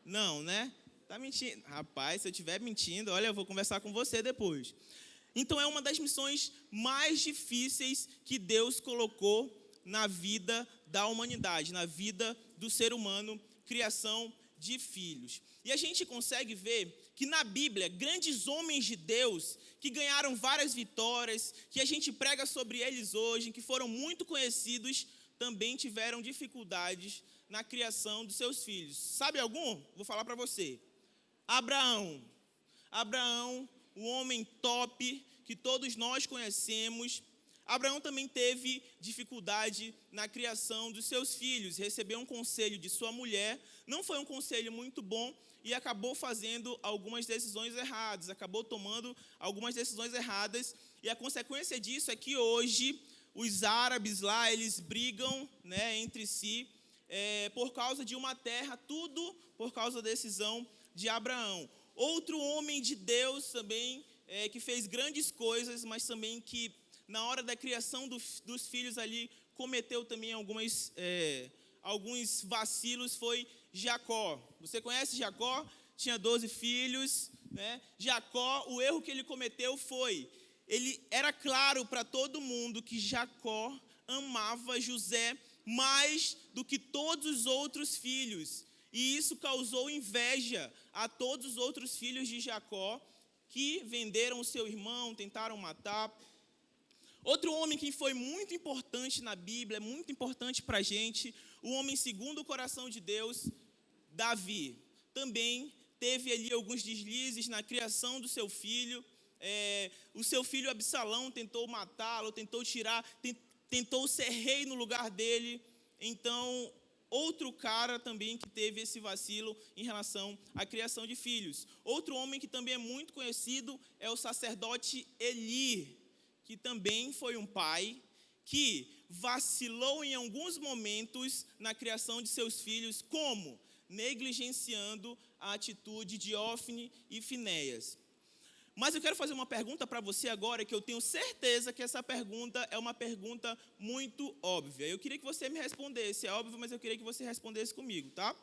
Não, né? Tá mentindo. Rapaz, se eu estiver mentindo, olha, eu vou conversar com você depois. Então, é uma das missões mais difíceis que Deus colocou na vida da humanidade, na vida do ser humano, criação de filhos. E a gente consegue ver que na Bíblia, grandes homens de Deus, que ganharam várias vitórias, que a gente prega sobre eles hoje, que foram muito conhecidos, também tiveram dificuldades na criação dos seus filhos. Sabe algum? Vou falar para você. Abraão, o homem top que todos nós conhecemos. Abraão também teve dificuldade na criação dos seus filhos. Recebeu um conselho de sua mulher, não foi um conselho muito bom e acabou fazendo algumas decisões erradas, acabou tomando algumas decisões erradas. E a consequência disso é que hoje os árabes lá, eles brigam, né, entre si por causa de uma terra, tudo por causa da decisão de Abraão. Outro homem de Deus também, que fez grandes coisas, mas também que na hora da criação dos filhos ali, cometeu também alguns vacilos foi Jacó. Você conhece Jacó? Tinha 12 filhos, né? Jacó, o erro que ele cometeu foi, ele era claro para todo mundo que Jacó amava José mais do que todos os outros filhos. E isso causou inveja a todos os outros filhos de Jacó, que venderam o seu irmão, tentaram matar. Outro homem que foi muito importante na Bíblia, muito importante para a gente, o homem segundo o coração de Deus, Davi. Também teve ali alguns deslizes na criação do seu filho. O seu filho Absalão tentou matá-lo, tentou ser rei no lugar dele. Então, outro cara também que teve esse vacilo em relação à criação de filhos. Outro homem que também é muito conhecido é o sacerdote Eli, que também foi um pai que vacilou em alguns momentos na criação de seus filhos, como negligenciando a atitude de Ófni e Finéias. Mas eu quero fazer uma pergunta para você agora, que eu tenho certeza que essa pergunta é uma pergunta muito óbvia. Eu queria que você me respondesse, é óbvio, mas eu queria que você respondesse comigo, tá?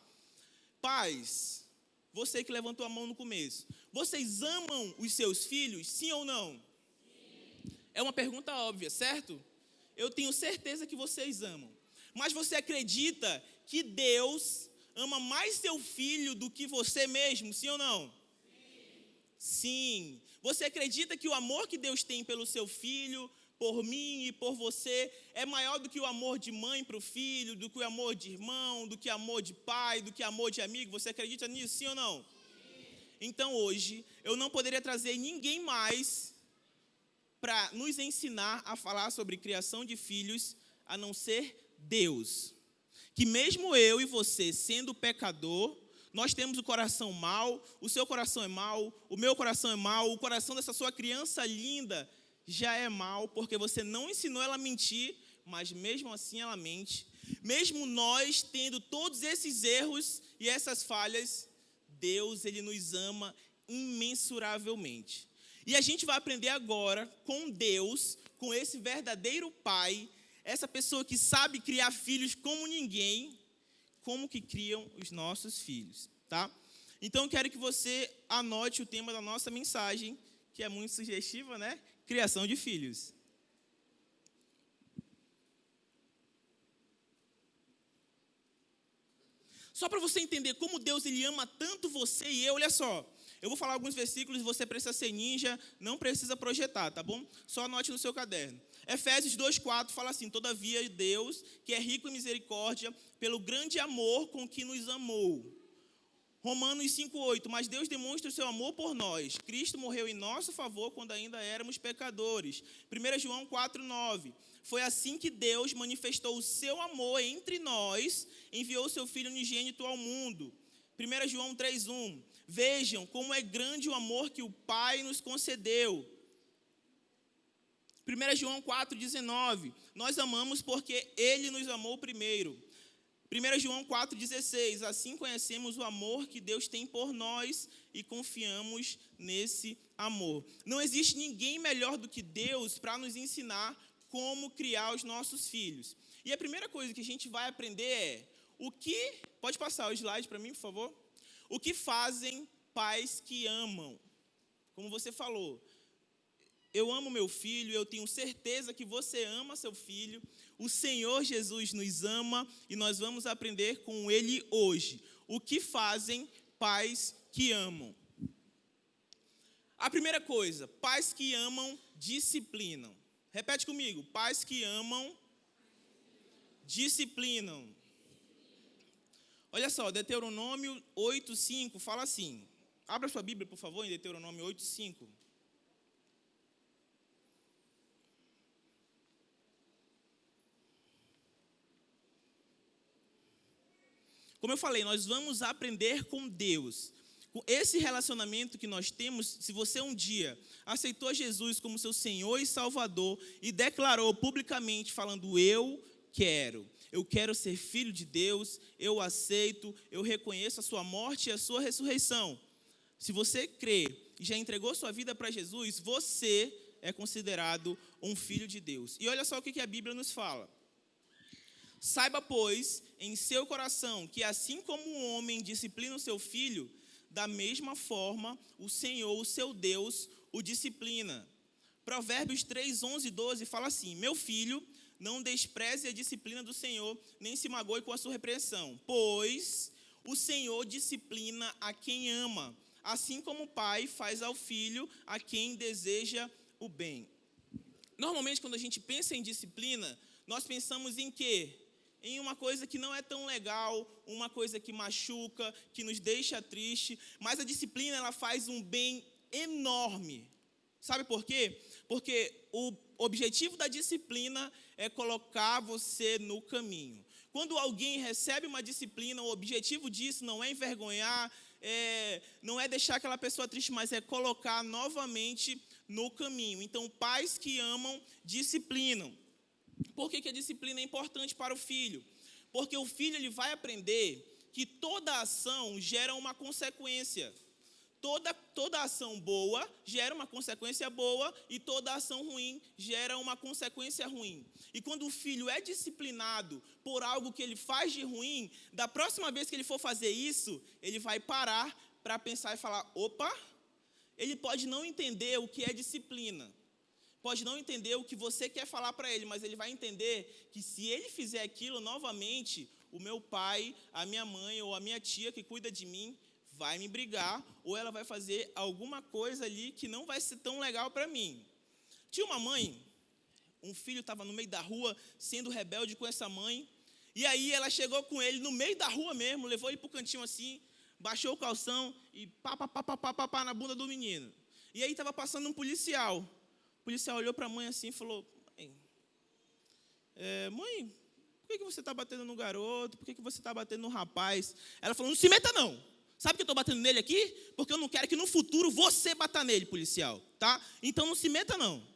Pais, você que levantou a mão no começo, vocês amam os seus filhos, sim ou não? Sim. É uma pergunta óbvia, certo? Eu tenho certeza que vocês amam. Mas você acredita que Deus ama mais seu filho do que você mesmo, sim ou não? Sim. Você acredita que o amor que Deus tem pelo seu filho, por mim e por você, é maior do que o amor de mãe para o filho, do que o amor de irmão, do que o amor de pai, do que o amor de amigo? Você acredita nisso, sim ou não? Sim. Então hoje, eu não poderia trazer ninguém mais para nos ensinar a falar sobre criação de filhos, a não ser Deus. Que mesmo eu e você, sendo pecador, nós temos o coração mau, o seu coração é mau, o meu coração é mau, o coração dessa sua criança linda já é mau, porque você não ensinou ela a mentir, mas mesmo assim ela mente. Mesmo nós tendo todos esses erros e essas falhas, Deus, Ele nos ama imensuravelmente. E a gente vai aprender agora com Deus, com esse verdadeiro Pai, essa pessoa que sabe criar filhos como ninguém, como que criam os nossos filhos, tá? Então, eu quero que você anote o tema da nossa mensagem, que é muito sugestiva, né? Criação de filhos. Só para você entender como Deus ele ama tanto você e eu, olha só. Eu vou falar alguns versículos, você precisa ser ninja, não precisa projetar, tá bom? Só anote no seu caderno. Efésios 2,4 fala assim: todavia Deus, que é rico em misericórdia, pelo grande amor com que nos amou. Romanos 5,8, mas Deus demonstra o seu amor por nós. Cristo morreu em nosso favor quando ainda éramos pecadores. 1 João 4,9, foi assim que Deus manifestou o seu amor entre nós, enviou seu Filho unigênito ao mundo. 1 João 3,1, vejam como é grande o amor que o Pai nos concedeu. 1 João 4,19, nós amamos porque Ele nos amou primeiro. 1 João 4,16, assim conhecemos o amor que Deus tem por nós e confiamos nesse amor. Não existe ninguém melhor do que Deus para nos ensinar como criar os nossos filhos. E a primeira coisa que a gente vai aprender é, pode passar o slide para mim, por favor? O que fazem pais que amam? Como você falou, eu amo meu filho, eu tenho certeza que você ama seu filho. O Senhor Jesus nos ama e nós vamos aprender com Ele hoje. O que fazem pais que amam? A primeira coisa, pais que amam disciplinam. Repete comigo, pais que amam disciplinam. Olha só, Deuteronômio 8,5 fala assim. Abra sua Bíblia, por favor, em Deuteronômio 8,5. Como eu falei, nós vamos aprender com Deus. Com esse relacionamento que nós temos, se você um dia aceitou Jesus como seu Senhor e Salvador e declarou publicamente, falando, eu quero ser filho de Deus, eu aceito, eu reconheço a sua morte e a sua ressurreição. Se você crê e já entregou sua vida para Jesus, você é considerado um filho de Deus. E olha só o que a Bíblia nos fala. Saiba, pois, em seu coração, que assim como um homem disciplina o seu filho, da mesma forma o Senhor, o seu Deus, o disciplina. Provérbios 3, 11 e 12 fala assim: meu filho, não despreze a disciplina do Senhor, nem se magoe com a sua repreensão, pois o Senhor disciplina a quem ama, assim como o pai faz ao filho a quem deseja o bem. Normalmente, quando a gente pensa em disciplina, nós pensamos em quê? Em uma coisa que não é tão legal, uma coisa que machuca, que nos deixa triste, mas a disciplina ela faz um bem enorme. Sabe por quê? Porque o objetivo da disciplina é colocar você no caminho. Quando alguém recebe uma disciplina, o objetivo disso não é envergonhar, não é deixar aquela pessoa triste, mas é colocar novamente no caminho. Então, pais que amam, disciplinam. Por que a disciplina é importante para o filho? Porque o filho ele vai aprender que toda ação gera uma consequência. Toda ação boa gera uma consequência boa e toda ação ruim gera uma consequência ruim. E quando o filho é disciplinado por algo que ele faz de ruim, da próxima vez que ele for fazer isso, ele vai parar para pensar e falar, opa, ele pode não entender o que é disciplina. Pode não entender o que você quer falar para ele, mas ele vai entender que se ele fizer aquilo novamente, o meu pai, a minha mãe ou a minha tia que cuida de mim vai me brigar, ou ela vai fazer alguma coisa ali que não vai ser tão legal para mim. Tinha uma mãe, um filho estava no meio da rua, sendo rebelde com essa mãe, e aí ela chegou com ele no meio da rua mesmo, levou ele para o cantinho assim, baixou o calção e pá na bunda do menino. E aí estava passando um policial. O policial olhou para a mãe assim e falou, mãe, por que você está batendo no garoto? Por que você está batendo no rapaz? Ela falou, não se meta não. Sabe que eu estou batendo nele aqui? Porque eu não quero que no futuro você bata nele, policial, tá? Então não se meta não.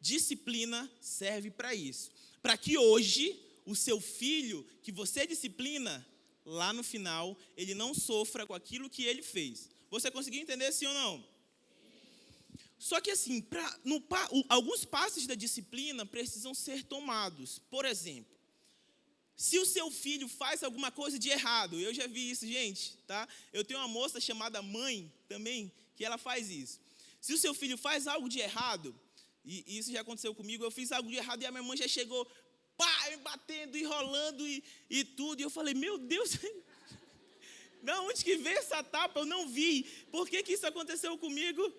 Disciplina serve para isso. Para que hoje o seu filho, que você disciplina, lá no final, ele não sofra com aquilo que ele fez. Você conseguiu entender sim ou não? Só que assim, alguns passos da disciplina precisam ser tomados. Por exemplo, se o seu filho faz alguma coisa de errado, eu já vi isso, gente, tá? Eu tenho uma moça chamada mãe também, que ela faz isso. Se o seu filho faz algo de errado, e isso já aconteceu comigo, eu fiz algo de errado e a minha mãe já chegou, pá, me batendo, enrolando e tudo. E eu falei, meu Deus, de onde que veio essa tapa? Eu não vi. Por que isso aconteceu comigo?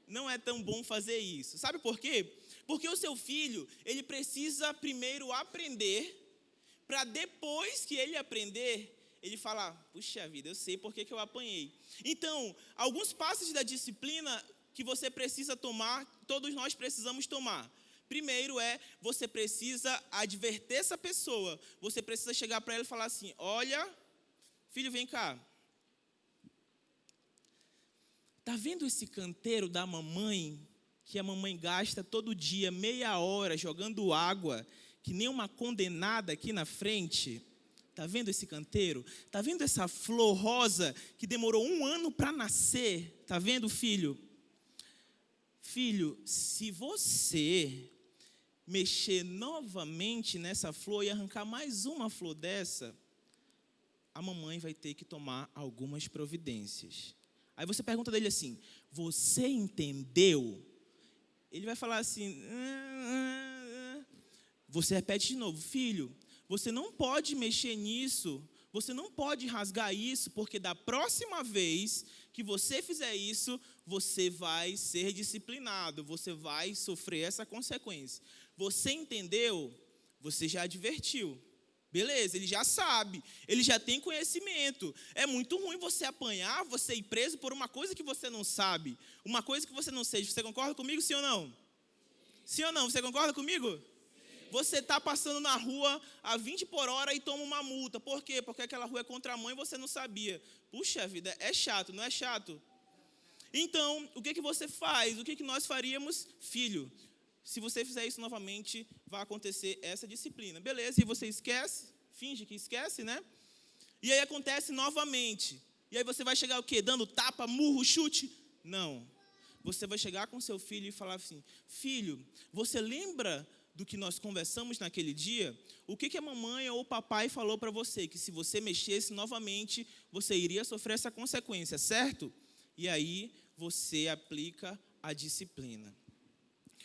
Não é tão bom fazer isso. Sabe por quê? Porque o seu filho, ele precisa primeiro aprender, para depois que ele aprender, ele falar, puxa vida, eu sei por que eu apanhei. Então, alguns passos da disciplina que você precisa tomar, todos nós precisamos tomar. Primeiro você precisa adverter essa pessoa, você precisa chegar para ela e falar assim, olha, filho, vem cá. Tá vendo esse canteiro da mamãe, que a mamãe gasta todo dia meia hora jogando água, que nem uma condenada aqui na frente? Tá vendo esse canteiro? Tá vendo essa flor rosa que demorou 1 ano para nascer? Tá vendo, filho? Filho, se você mexer novamente nessa flor e arrancar mais uma flor dessa, a mamãe vai ter que tomar algumas providências. Aí você pergunta dele assim, você entendeu? Ele vai falar assim, você repete de novo, filho, você não pode mexer nisso, você não pode rasgar isso, porque da próxima vez que você fizer isso, você vai ser disciplinado, você vai sofrer essa consequência. Você entendeu? Você já advertiu. Beleza, ele já sabe, ele já tem conhecimento. É muito ruim você apanhar, você ir preso por uma coisa que você não sabe, uma coisa que você não seja. Você concorda comigo, sim ou não? Sim ou não? Você concorda comigo? Você está passando na rua a 20 por hora e toma uma multa. Por quê? Porque aquela rua é contramão e você não sabia. Puxa vida, é chato, não é chato? Então, o que você faz? O que nós faríamos? Filho, se você fizer isso novamente, vai acontecer essa disciplina. Beleza, e você esquece, finge que esquece, né? E aí acontece novamente. E aí você vai chegar o quê? Dando tapa, murro, chute? Não. Você vai chegar com seu filho e falar assim, filho, você lembra do que nós conversamos naquele dia, o que a mamãe ou o papai falou para você? Que se você mexesse novamente, você iria sofrer essa consequência, certo? E aí você aplica a disciplina.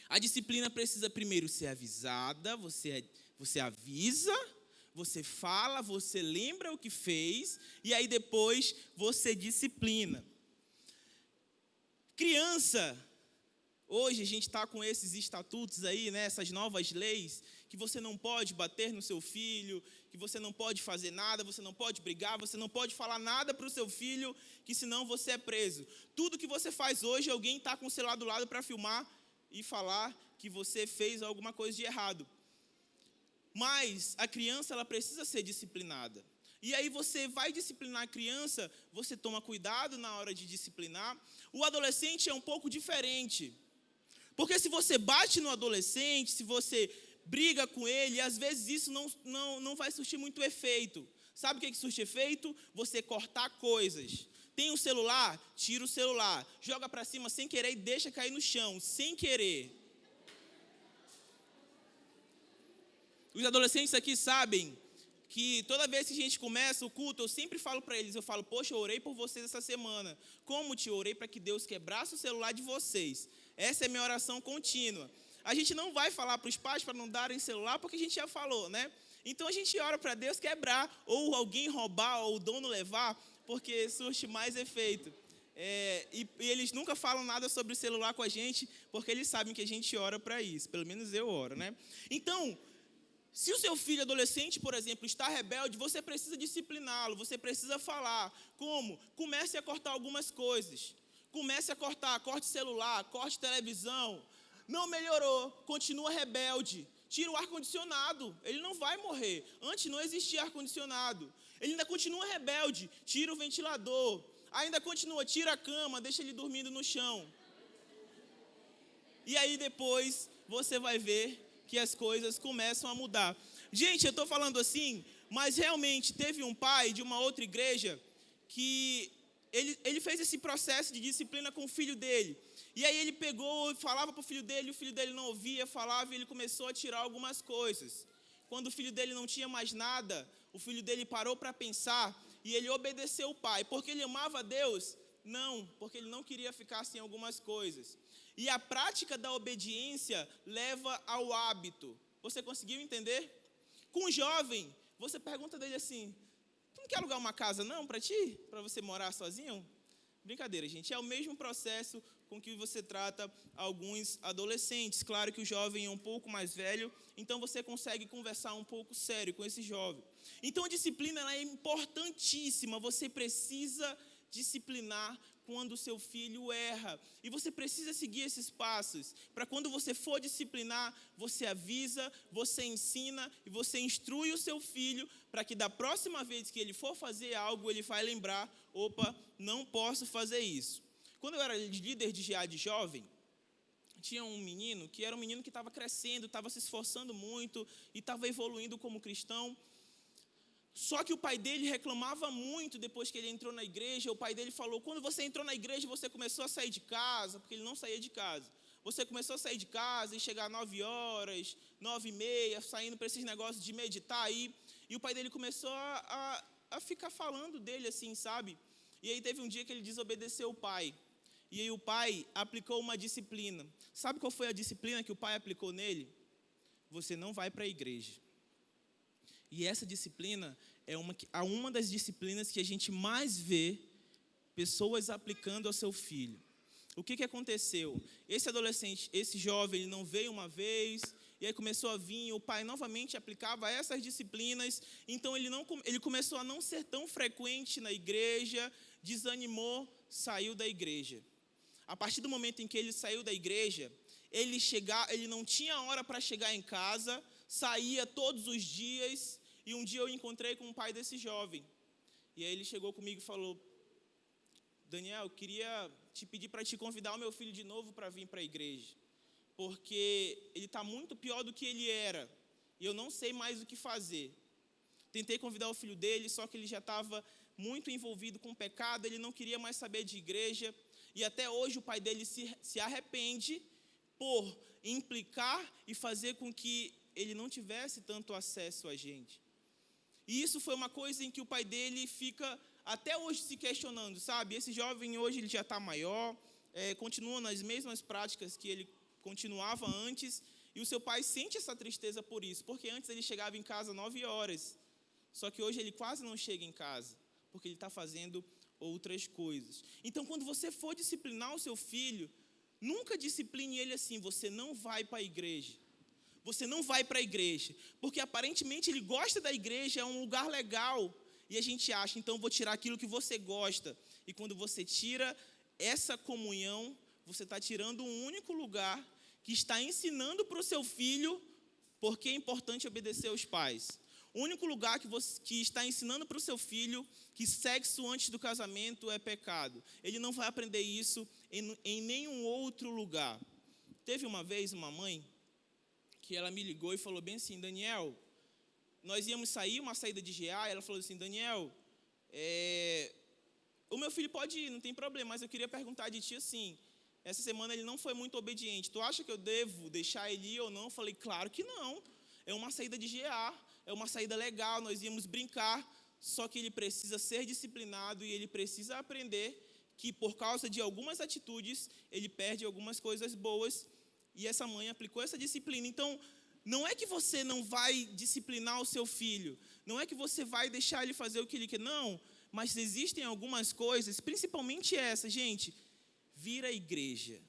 A disciplina precisa primeiro ser avisada, você avisa, você fala, você lembra o que fez, e aí depois você disciplina. Criança, hoje a gente está com esses estatutos aí, né, essas novas leis, que você não pode bater no seu filho, que você não pode fazer nada, você não pode brigar, você não pode falar nada para o seu filho, que senão você é preso. Tudo que você faz hoje, alguém está com o celular do lado para filmar e falar que você fez alguma coisa de errado. Mas a criança, ela precisa ser disciplinada. E aí você vai disciplinar a criança, você toma cuidado na hora de disciplinar. O adolescente é um pouco diferente. Porque se você bate no adolescente, se você briga com ele, às vezes isso não vai surtir muito efeito. Sabe o que surte efeito? Você cortar coisas. Tem um celular? Tira o celular. Joga para cima sem querer e deixa cair no chão, sem querer. Os adolescentes aqui sabem que toda vez que a gente começa o culto, eu sempre falo para eles, poxa, eu orei por vocês essa semana. Como te orei para que Deus quebrasse o celular de vocês. Essa é a minha oração contínua. A gente não vai falar para os pais para não darem celular, porque a gente já falou, né? Então a gente ora para Deus quebrar, ou alguém roubar, ou o dono levar, porque surte mais efeito. E eles nunca falam nada sobre o celular com a gente, porque eles sabem que a gente ora para isso. Pelo menos eu oro, né? Então, se o seu filho adolescente, por exemplo, está rebelde, você precisa discipliná-lo, você precisa falar. Como? Comece a cortar algumas coisas. Comece a cortar, corte celular, corte televisão. Não melhorou, continua rebelde. Tira o ar-condicionado, ele não vai morrer. Antes não existia ar-condicionado. Ele ainda continua rebelde, tira o ventilador. Ainda continua, tira a cama, deixa ele dormindo no chão. E aí depois você vai ver que as coisas começam a mudar. Gente, eu estou falando assim, mas realmente teve um pai de uma outra igreja que ele fez esse processo de disciplina com o filho dele. E aí ele pegou, falava para o filho dele não ouvia, falava, e ele começou a tirar algumas coisas. Quando o filho dele não tinha mais nada, o filho dele parou para pensar e ele obedeceu o pai. Porque ele amava a Deus? Não, porque ele não queria ficar sem algumas coisas. E a prática da obediência leva ao hábito. Você conseguiu entender? Com o jovem, você pergunta dele assim, tu não quer alugar uma casa não para ti? Para você morar sozinho? Brincadeira, gente. É o mesmo processo com que você trata alguns adolescentes. Claro que o jovem é um pouco mais velho, então você consegue conversar um pouco sério com esse jovem. Então a disciplina ela é importantíssima. Você precisa disciplinar quando o seu filho erra. E você precisa seguir esses passos. Para quando você for disciplinar, você avisa, você ensina e você instrui o seu filho para que da próxima vez que ele for fazer algo, ele vai lembrar, opa, não posso fazer isso. Quando eu era líder de GA de jovem, tinha um menino que era um menino que estava crescendo, estava se esforçando muito e estava evoluindo como cristão. Só que o pai dele reclamava muito depois que ele entrou na igreja. O pai dele falou, quando você entrou na igreja, você começou a sair de casa, porque ele não saía de casa. Você começou a sair de casa e chegar 9 horas, 9h30, saindo para esses negócios de meditar aí. E o pai dele começou a ficar falando dele assim, sabe? E aí teve um dia que ele desobedeceu o pai. E aí o pai aplicou uma disciplina. Sabe qual foi a disciplina que o pai aplicou nele? Você não vai para a igreja. E essa disciplina é uma das disciplinas que a gente mais vê pessoas aplicando ao seu filho. O que aconteceu? Esse adolescente, esse jovem, ele não veio uma vez, e aí começou a vir, o pai novamente aplicava essas disciplinas, então ele começou a não ser tão frequente na igreja, desanimou, saiu da igreja. A partir do momento em que ele saiu da igreja, ele não tinha hora para chegar em casa, saía todos os dias, e um dia eu encontrei com o pai desse jovem. E aí ele chegou comigo e falou, Daniel, eu queria te pedir para te convidar o meu filho de novo para vir para a igreja, porque ele está muito pior do que ele era, e eu não sei mais o que fazer. Tentei convidar o filho dele, só que ele já estava muito envolvido com o pecado, ele não queria mais saber de igreja, e até hoje o pai dele se arrepende por implicar e fazer com que ele não tivesse tanto acesso a gente. E isso foi uma coisa em que o pai dele fica até hoje se questionando, sabe? Esse jovem hoje ele já está maior, continua nas mesmas práticas que ele continuava antes, e o seu pai sente essa tristeza por isso, porque antes ele chegava em casa 9 horas, só que hoje ele quase não chega em casa, porque ele está fazendo outras coisas. Então, quando você for disciplinar o seu filho, nunca discipline ele assim: você não vai para a igreja. Você não vai para a igreja, porque aparentemente ele gosta da igreja, é um lugar legal, e a gente acha, então vou tirar aquilo que você gosta. E quando você tira essa comunhão, você está tirando um único lugar que está ensinando para o seu filho porque é importante obedecer aos pais. O único lugar que está ensinando para o seu filho que sexo antes do casamento é pecado. Ele não vai aprender isso em nenhum outro lugar. Teve uma vez uma mãe que ela me ligou e falou bem assim: Daniel, nós íamos sair, uma saída de GA, e ela falou assim: Daniel, o meu filho pode ir, não tem problema, mas eu queria perguntar de ti assim, essa semana ele não foi muito obediente, tu acha que eu devo deixar ele ir ou não? Eu falei: claro que não, é uma saída de GA, é uma saída legal, nós íamos brincar, só que ele precisa ser disciplinado e ele precisa aprender que por causa de algumas atitudes, ele perde algumas coisas boas. E essa mãe aplicou essa disciplina. Então, não é que você não vai disciplinar o seu filho, não é que você vai deixar ele fazer o que ele quer, não. Mas existem algumas coisas, principalmente essa, gente: vir à igreja,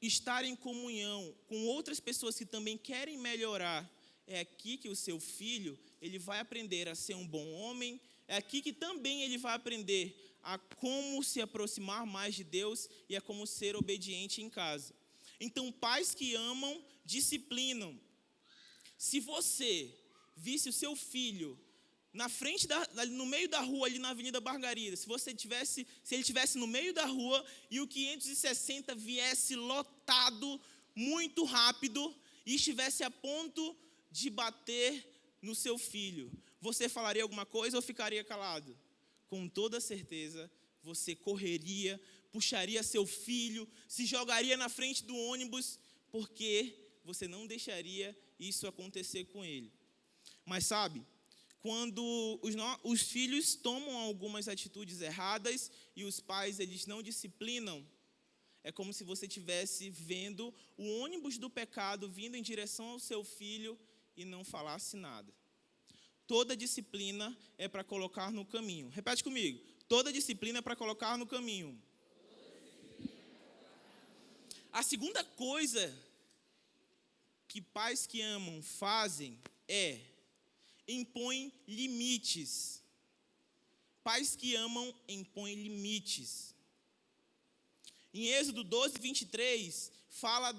estar em comunhão com outras pessoas que também querem melhorar. É aqui que o seu filho ele vai aprender a ser um bom homem, é aqui que também ele vai aprender a como se aproximar mais de Deus e a como ser obediente em casa. Então, pais que amam, disciplinam. Se você visse o seu filho na frente, no meio da rua, ali na Avenida Margarida, se ele estivesse no meio da rua e o 560 viesse lotado, muito rápido, e estivesse a ponto de bater no seu filho, você falaria alguma coisa ou ficaria calado? Com toda certeza, você correria, puxaria seu filho, se jogaria na frente do ônibus, porque você não deixaria isso acontecer com ele. Mas sabe, quando os filhos tomam algumas atitudes erradas e os pais eles não disciplinam, é como se você estivesse vendo o ônibus do pecado vindo em direção ao seu filho e não falasse nada. Toda disciplina é para colocar no caminho. Repete comigo. Toda disciplina é para colocar no caminho. A segunda coisa que pais que amam fazem é impõem limites. Pais que amam impõem limites. Em Êxodo 12, 23, fala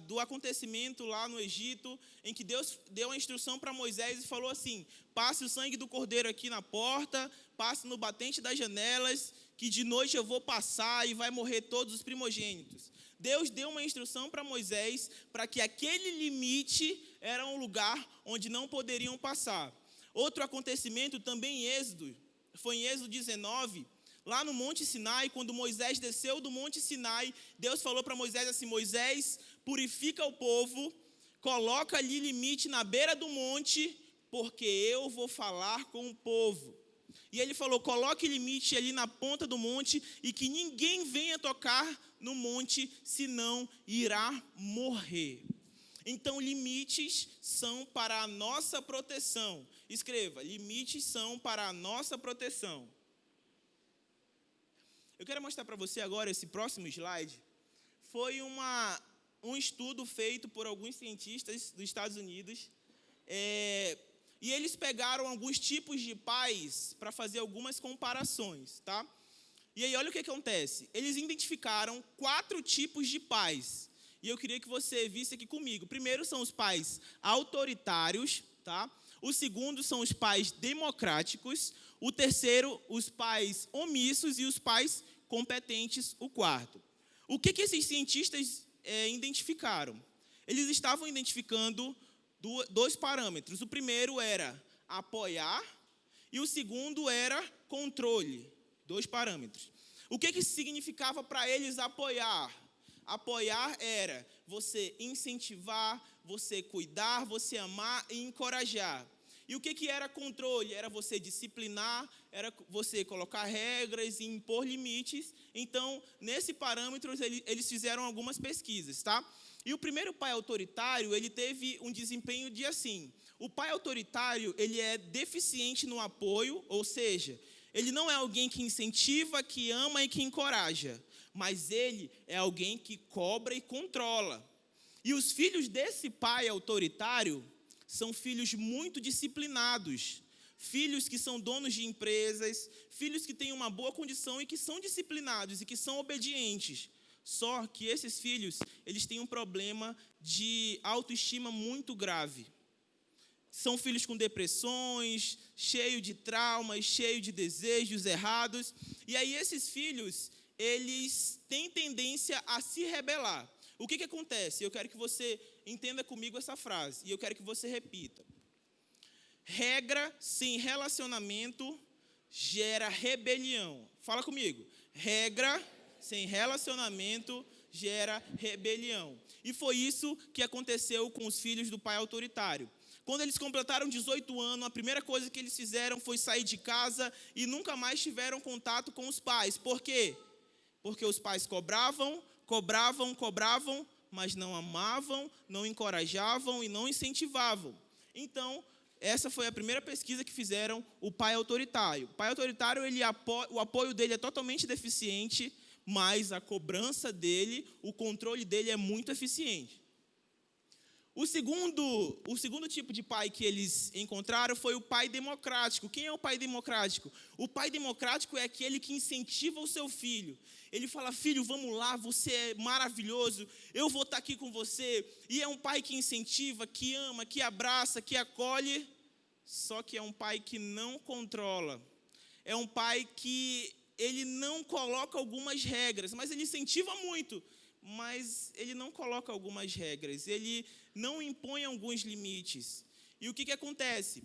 do acontecimento lá no Egito, em que Deus deu a instrução para Moisés e falou assim: passe o sangue do cordeiro aqui na porta, passe no batente das janelas, que de noite eu vou passar e vai morrer todos os primogênitos. Deus deu uma instrução para Moisés para que aquele limite era um lugar onde não poderiam passar. Outro acontecimento também em Êxodo, foi em Êxodo 19, lá no Monte Sinai, quando Moisés desceu do Monte Sinai, Deus falou para Moisés assim: Moisés, purifica o povo, coloca ali limite na beira do monte, porque eu vou falar com o povo. E ele falou: coloque limite ali na ponta do monte e que ninguém venha tocar no monte, senão irá morrer. Então, limites são para a nossa proteção. Escreva: limites são para a nossa proteção. Eu quero mostrar para você agora esse próximo slide. Foi um estudo feito por alguns cientistas dos Estados Unidos. E eles pegaram alguns tipos de pais para fazer algumas comparações, tá? E aí, olha o que acontece. Eles identificaram 4 tipos de pais. E eu queria que você visse aqui comigo. O primeiro são os pais autoritários, tá? O segundo são os pais democráticos. O terceiro, os pais omissos. E os pais competentes, o quarto. O que esses cientistas identificaram? Eles estavam identificando 2 parâmetros. O primeiro era apoiar e o segundo era controle. 2 parâmetros. O que significava para eles apoiar? Apoiar era você incentivar, você cuidar, você amar e encorajar. E o que era controle? Era você disciplinar, era você colocar regras e impor limites. Então, nesse parâmetro, eles fizeram algumas pesquisas, tá? E o primeiro pai autoritário, ele teve um desempenho de assim. O pai autoritário, ele é deficiente no apoio, ou seja, ele não é alguém que incentiva, que ama e que encoraja, mas ele é alguém que cobra e controla. E os filhos desse pai autoritário são filhos muito disciplinados, filhos que são donos de empresas, filhos que têm uma boa condição e que são disciplinados e que são obedientes. Só que esses filhos, eles têm um problema de autoestima muito grave. São filhos com depressões, cheios de traumas, cheios de desejos errados. E aí esses filhos, eles têm tendência a se rebelar. O que acontece? Eu quero que você entenda comigo essa frase, e eu quero que você repita. Regra sem relacionamento gera rebelião. Fala comigo. Regra sem relacionamento gera rebelião. E foi isso que aconteceu com os filhos do pai autoritário. Quando eles completaram 18 anos, a primeira coisa que eles fizeram foi sair de casa e nunca mais tiveram contato com os pais. Por quê? Porque os pais cobravam, mas não amavam, não encorajavam e não incentivavam. Então, essa foi a primeira pesquisa que fizeram o pai autoritário. O pai autoritário, o apoio dele é totalmente deficiente, mas a cobrança dele, o controle dele é muito eficiente. O segundo tipo de pai que eles encontraram foi o pai democrático. Quem é o pai democrático? O pai democrático é aquele que incentiva o seu filho. Ele fala, filho, vamos lá, você é maravilhoso, eu vou estar aqui com você. E é um pai que incentiva, que ama, que abraça, que acolhe. Só que é um pai que não controla. É um pai que ele não coloca algumas regras, mas ele incentiva muito. Mas ele não coloca algumas regras, ele não impõe alguns limites. E o que acontece?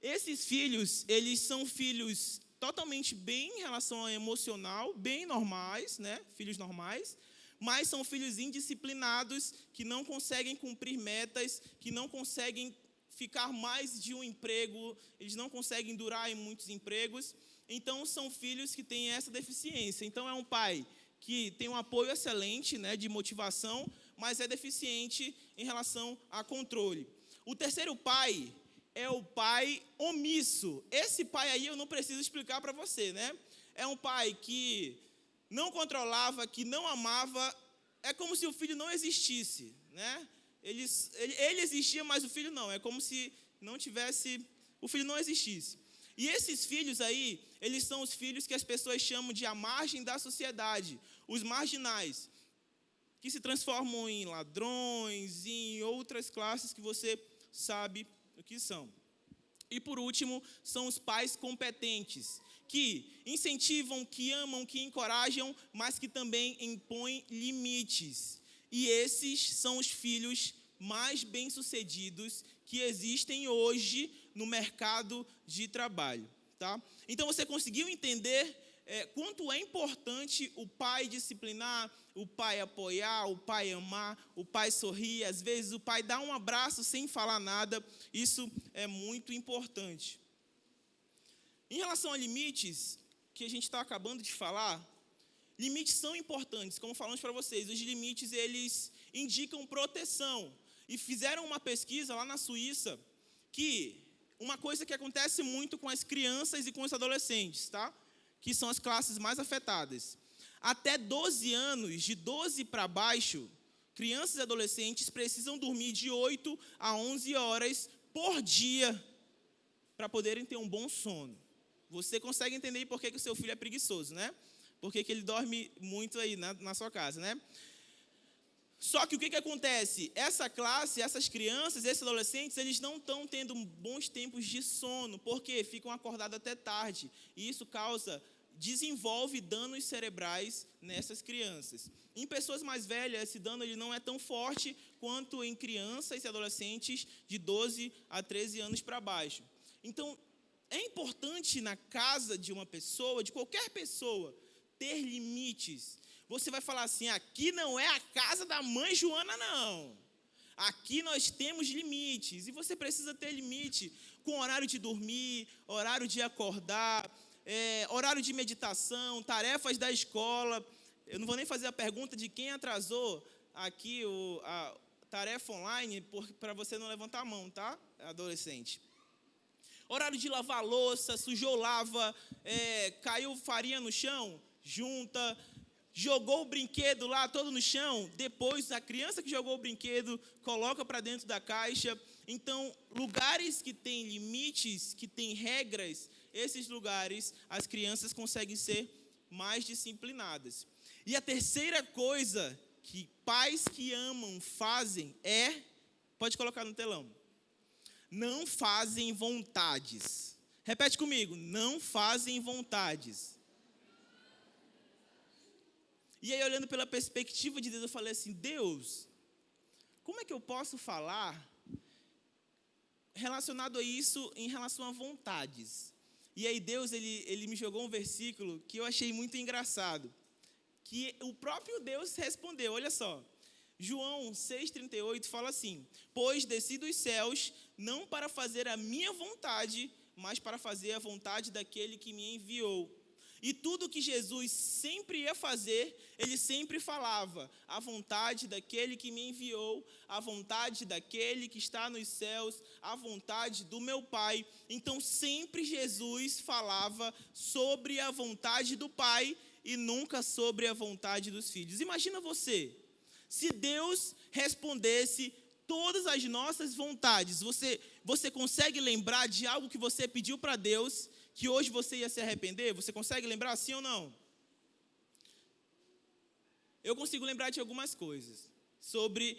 Esses filhos, eles são filhos totalmente bem em relação ao emocional, bem normais, né? Filhos normais, mas são filhos indisciplinados, que não conseguem cumprir metas, que não conseguem ficar mais de um emprego, eles não conseguem durar em muitos empregos. Então, são filhos que têm essa deficiência. Então, é um pai que tem um apoio excelente, né, de motivação, mas é deficiente em relação a controle. O terceiro pai é o pai omisso. Esse pai aí eu não preciso explicar para você, né? É um pai que não controlava, que não amava, é como se o filho não existisse, né? Ele existia, mas o filho não. É como se não tivesse, o filho não existisse. E esses filhos aí, eles são os filhos que as pessoas chamam de a margem da sociedade, os marginais, que se transformam em ladrões, em outras classes que você sabe o que são. E por último, são os pais competentes, que incentivam, que amam, que encorajam, mas que também impõem limites. E esses são os filhos mais bem-sucedidos que existem hoje no mercado de trabalho, tá? Então, você conseguiu entender quanto é importante o pai disciplinar, o pai apoiar, o pai amar, o pai sorrir, às vezes o pai dá um abraço sem falar nada, isso é muito importante. Em relação a limites, que a gente está acabando de falar, limites são importantes, como falamos para vocês, os limites eles indicam proteção. E fizeram uma pesquisa lá na Suíça, que uma coisa que acontece muito com as crianças e com os adolescentes, tá? Que são as classes mais afetadas. Até 12 anos, de 12 para baixo, crianças e adolescentes precisam dormir de 8 a 11 horas por dia para poderem ter um bom sono. Você consegue entender por que o seu filho é preguiçoso, né? Por que ele dorme muito aí na sua casa, né? Só que o que acontece? Essa classe, essas crianças, esses adolescentes, eles não estão tendo bons tempos de sono, porque ficam acordados até tarde. E isso desenvolve danos cerebrais nessas crianças. Em pessoas mais velhas, esse dano ele não é tão forte quanto em crianças e adolescentes de 12 a 13 anos para baixo. Então, é importante na casa de uma pessoa, de qualquer pessoa, ter limites. você vai falar assim: aqui não é a casa da mãe Joana, não. Aqui nós temos limites, e você precisa ter limite com horário de dormir, horário de acordar, horário de meditação, tarefas da escola. Eu não vou nem fazer a pergunta de quem atrasou aqui a tarefa online, para você não levantar a mão, tá, adolescente? Horário de lavar a louça, sujou, lava, caiu farinha no chão, junta, jogou o brinquedo lá todo no chão, depois a criança que jogou o brinquedo coloca para dentro da caixa. Então, lugares que têm limites, que têm regras, esses lugares as crianças conseguem ser mais disciplinadas. E a terceira coisa que pais que amam fazem pode colocar no telão, não fazem vontades. Repete comigo: não fazem vontades. E aí, olhando pela perspectiva de Deus, eu falei assim: Deus, como é que eu posso falar relacionado a isso em relação a vontades? E aí Deus, ele me jogou um versículo que eu achei muito engraçado, que o próprio Deus respondeu. Olha só, João 6,38 fala assim: pois desci dos céus, não para fazer a minha vontade, mas para fazer a vontade daquele que me enviou. E tudo que Jesus sempre ia fazer, ele sempre falava: a vontade daquele que me enviou, a vontade daquele que está nos céus, a vontade do meu Pai. Então sempre Jesus falava sobre a vontade do Pai e nunca sobre a vontade dos filhos. Imagina você, se Deus respondesse todas as nossas vontades. Você consegue lembrar de algo que você pediu para Deus, que hoje você ia se arrepender? Você consegue lembrar, sim ou não? Eu consigo lembrar de algumas coisas, sobre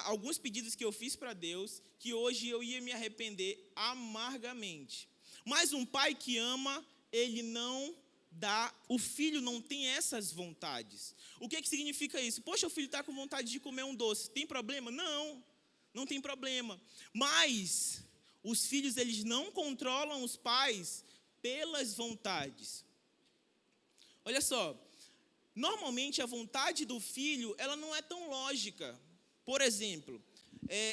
alguns pedidos que eu fiz para Deus, que hoje eu ia me arrepender amargamente. Mas um pai que ama, ele não dá, o filho não tem essas vontades. O que significa isso? Poxa, o filho está com vontade de comer um doce, tem problema? Não, não tem problema. Mas os filhos, eles não controlam os pais pelas vontades. Olha só, normalmente a vontade do filho, ela não é tão lógica. Por exemplo,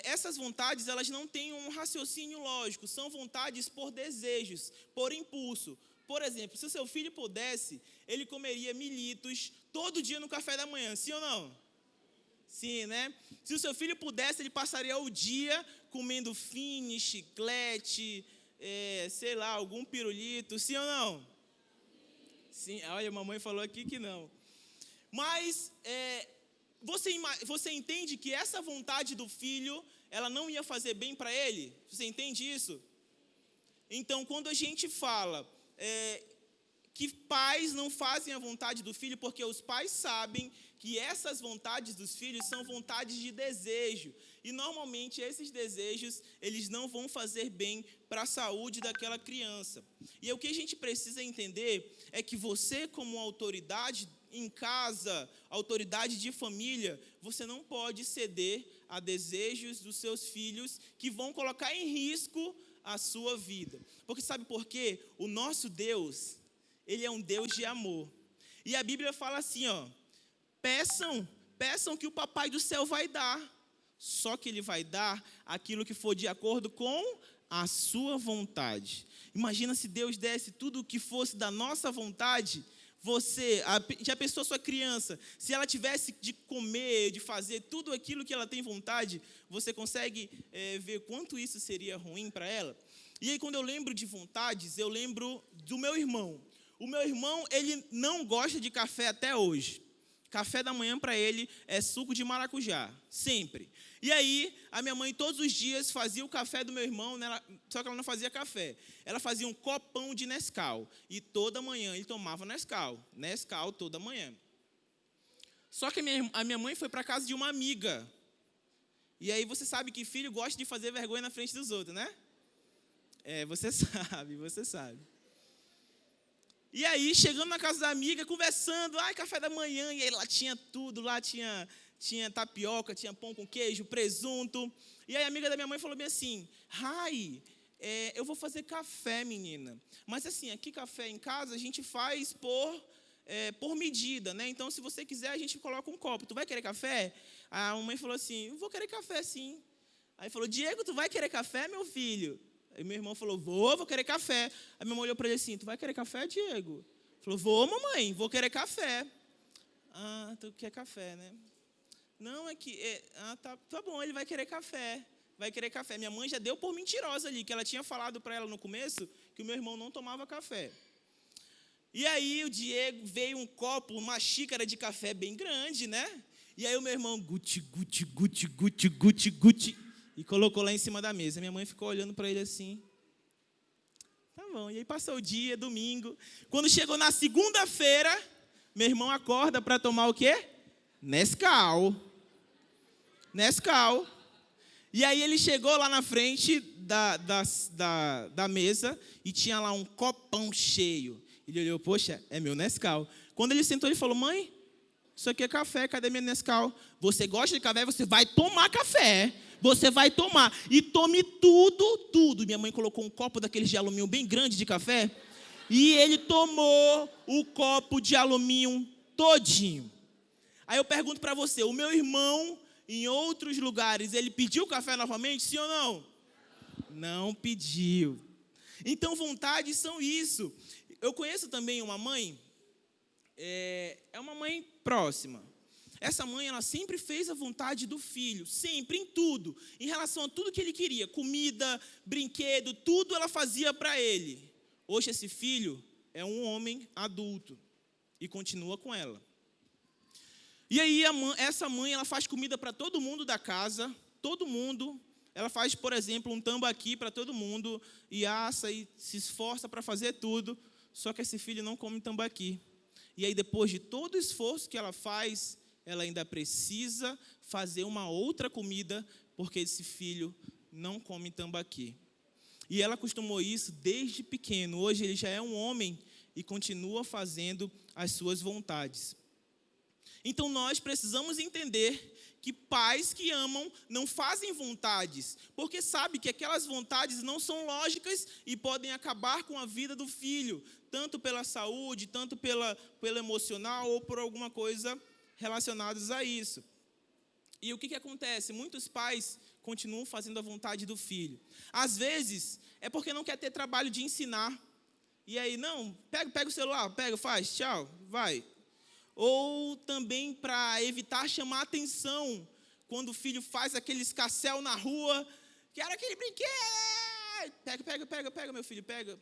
essas vontades, elas não têm um raciocínio lógico, são vontades por desejos, por impulso. Por exemplo, se o seu filho pudesse, ele comeria militos todo dia no café da manhã, sim ou não? Sim, né? Se o seu filho pudesse, ele passaria o dia comendo fine, chiclete, sei lá, algum pirulito, sim ou não? Sim, olha, a mamãe falou aqui que não. Mas você entende que essa vontade do filho, ela não ia fazer bem para ele? Você entende isso? Então, quando a gente fala que pais não fazem a vontade do filho, porque os pais sabem que essas vontades dos filhos são vontades de desejo. E, normalmente, esses desejos, eles não vão fazer bem para a saúde daquela criança. E o que a gente precisa entender é que você, como autoridade em casa, autoridade de família, você não pode ceder a desejos dos seus filhos que vão colocar em risco a sua vida. Porque sabe por quê? O nosso Deus, ele é um Deus de amor. E a Bíblia fala assim, ó: peçam que o Papai do céu vai dar. Só que ele vai dar aquilo que for de acordo com a sua vontade. Imagina se Deus desse tudo o que fosse da nossa vontade. Já pensou a sua criança, se ela tivesse de comer, de fazer tudo aquilo que ela tem vontade, você consegue ver quanto isso seria ruim para ela? E aí, quando eu lembro de vontades, eu lembro do meu irmão. O meu irmão, ele não gosta de café até hoje. Café da manhã para ele é suco de maracujá, sempre. E aí, a minha mãe todos os dias fazia o café do meu irmão, né? Só que ela não fazia café. Ela fazia um copão de Nescau. E toda manhã ele tomava Nescau toda manhã. Só que a minha mãe foi para casa de uma amiga. E aí você sabe que filho gosta de fazer vergonha na frente dos outros, né? Você sabe. E aí, chegando na casa da amiga, conversando, café da manhã, e aí lá tinha tudo, lá tinha tapioca, tinha pão com queijo, presunto. E aí a amiga da minha mãe falou bem assim: eu vou fazer café, menina. Mas assim, aqui café em casa a gente faz por por medida, né? Então, se você quiser, a gente coloca um copo. Tu vai querer café? A mãe falou assim, eu vou querer café, sim. Aí falou, Diego, tu vai querer café, meu filho? Aí meu irmão falou, vou querer café. Aí minha mãe olhou para ele assim, tu vai querer café, Diego? Falou, vou, mamãe, vou querer café. Ah, tu quer café, né? Não, é que... tá bom, ele vai querer café. Vai querer café. Minha mãe já deu por mentirosa ali, que ela tinha falado para ela no começo que o meu irmão não tomava café. E aí o Diego veio um copo, uma xícara de café bem grande, né? E aí o meu irmão, guti, guti, guti, guti, guti, guti, e colocou lá em cima da mesa. Minha mãe ficou olhando para ele assim. Tá bom. E aí passou o dia, domingo. Quando chegou na segunda-feira, meu irmão acorda para tomar o quê? Nescau. E aí ele chegou lá na frente da mesa e tinha lá um copão cheio. Ele olhou, poxa, é meu Nescau. Quando ele sentou, ele falou, mãe, isso aqui é café, cadê minha Nescau? Você gosta de café, você vai tomar café. Você vai tomar. E tome tudo. Minha mãe colocou um copo daqueles de alumínio bem grande de café. E ele tomou o copo de alumínio todinho. Aí eu pergunto para você, o meu irmão... Em outros lugares, ele pediu café novamente, sim ou não? Não pediu. Então, vontades são isso. Eu conheço também uma mãe, é uma mãe próxima. Essa mãe, ela sempre fez a vontade do filho, sempre, em tudo. Em relação a tudo que ele queria, comida, brinquedo, tudo ela fazia para ele. Hoje, esse filho é um homem adulto e continua com ela. E aí, essa mãe, ela faz comida para todo mundo da casa, todo mundo. Ela faz, por exemplo, um tambaqui para todo mundo, e assa e se esforça para fazer tudo, só que esse filho não come tambaqui. E aí, depois de todo o esforço que ela faz, ela ainda precisa fazer uma outra comida, porque esse filho não come tambaqui. E ela acostumou isso desde pequeno. Hoje ele já é um homem e continua fazendo as suas vontades. Então, nós precisamos entender que pais que amam não fazem vontades, porque sabem que aquelas vontades não são lógicas e podem acabar com a vida do filho, tanto pela saúde, tanto pelo emocional ou por alguma coisa relacionada a isso. E o que acontece? Muitos pais continuam fazendo a vontade do filho. Às vezes, é porque não quer ter trabalho de ensinar. E aí, não, pega o celular, faz, tchau, vai. Ou também para evitar chamar atenção, quando o filho faz aquele escarcéu na rua, quero aquele brinquedo, pega, meu filho, pega.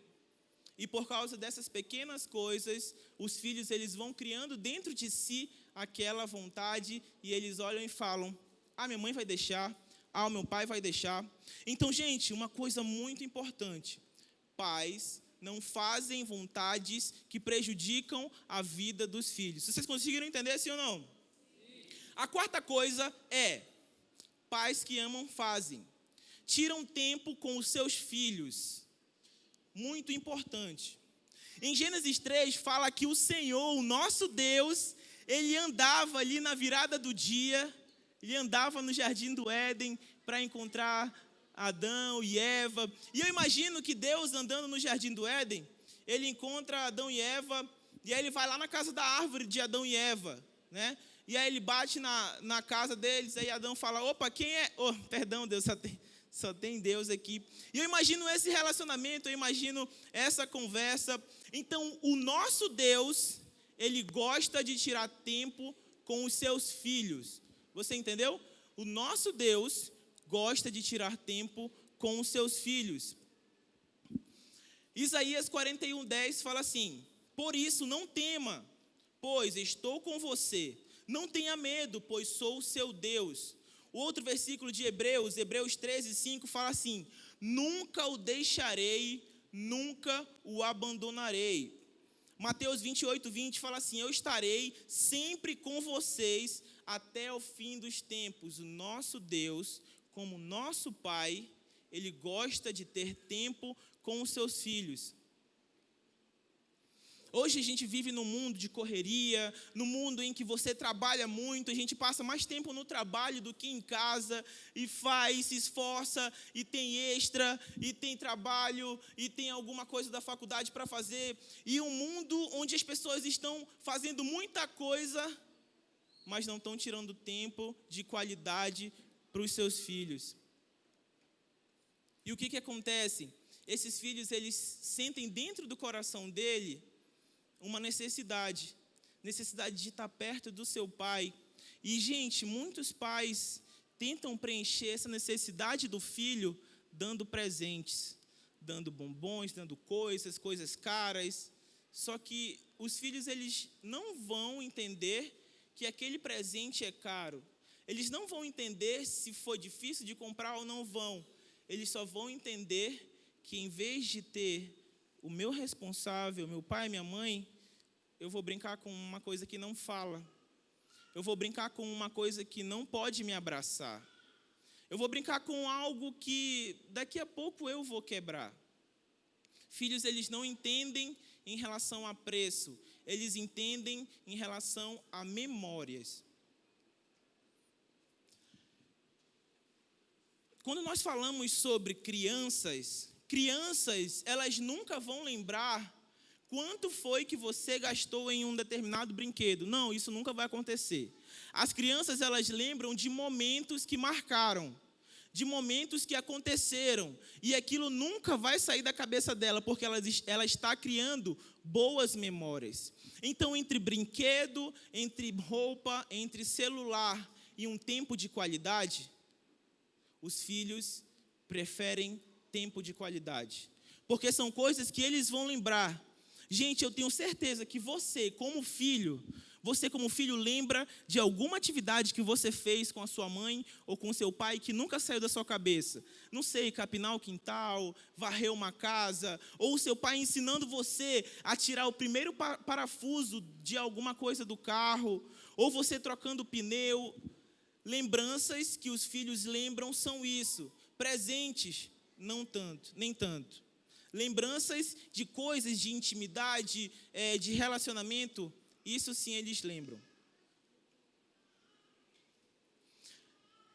E por causa dessas pequenas coisas, os filhos eles vão criando dentro de si aquela vontade, e eles olham e falam, minha mãe vai deixar, o meu pai vai deixar. Então, gente, uma coisa muito importante, pais não fazem vontades que prejudicam a vida dos filhos. Vocês conseguiram entender, sim ou não? Sim. A quarta coisa é, pais que amam fazem. Tiram tempo com os seus filhos. Muito importante. Em Gênesis 3, fala que o Senhor, o nosso Deus, ele andava ali na virada do dia, ele andava no jardim do Éden para encontrar Adão e Eva. E eu imagino que Deus andando no jardim do Éden, ele encontra Adão e Eva, e aí ele vai lá na casa da árvore de Adão e Eva, né? E aí ele bate na casa deles, aí Adão fala, opa, quem é? Oh, perdão, Deus, só tem Deus aqui. E eu imagino esse relacionamento, eu imagino essa conversa. Então, o nosso Deus, ele gosta de tirar tempo com os seus filhos. Você entendeu? O nosso Deus gosta de tirar tempo com os seus filhos. Isaías 41:10 fala assim, por isso não tema, pois estou com você. Não tenha medo, pois sou o seu Deus. O outro versículo de Hebreus 13:5 fala assim, nunca o deixarei, nunca o abandonarei. Mateus 28:20 fala assim, eu estarei sempre com vocês até o fim dos tempos. O nosso Deus, como nosso Pai, ele gosta de ter tempo com os seus filhos. Hoje a gente vive num mundo de correria, num mundo em que você trabalha muito, a gente passa mais tempo no trabalho do que em casa, e faz, se esforça, e tem extra, e tem trabalho, e tem alguma coisa da faculdade para fazer. E um mundo onde as pessoas estão fazendo muita coisa, mas não estão tirando tempo de qualidade para os seus filhos. E o que acontece? Esses filhos, eles sentem dentro do coração dele uma necessidade de estar perto do seu pai. E, gente, muitos pais tentam preencher essa necessidade do filho dando presentes, dando bombons, dando coisas caras. Só que os filhos, eles não vão entender que aquele presente é caro. Eles não vão entender se foi difícil de comprar ou não vão. Eles só vão entender que, em vez de ter o meu responsável, meu pai e minha mãe, eu vou brincar com uma coisa que não fala. Eu vou brincar com uma coisa que não pode me abraçar. Eu vou brincar com algo que daqui a pouco eu vou quebrar. Filhos, eles não entendem em relação a preço. Eles entendem em relação a memórias. Quando nós falamos sobre crianças, elas nunca vão lembrar quanto foi que você gastou em um determinado brinquedo. Não, isso nunca vai acontecer. As crianças, elas lembram de momentos que marcaram, de momentos que aconteceram, e aquilo nunca vai sair da cabeça dela, porque ela está criando boas memórias. Então, entre brinquedo, entre roupa, entre celular e um tempo de qualidade, os filhos preferem tempo de qualidade, porque são coisas que eles vão lembrar. Gente, eu tenho certeza que você como filho lembra de alguma atividade que você fez com a sua mãe ou com o seu pai que nunca saiu da sua cabeça. Não sei, capinar o quintal, varrer uma casa, ou o seu pai ensinando você a tirar o primeiro parafuso de alguma coisa do carro, ou você trocando o pneu. Lembranças que os filhos lembram são isso. Presentes, nem tanto. Lembranças de coisas de intimidade, de relacionamento, isso sim eles lembram.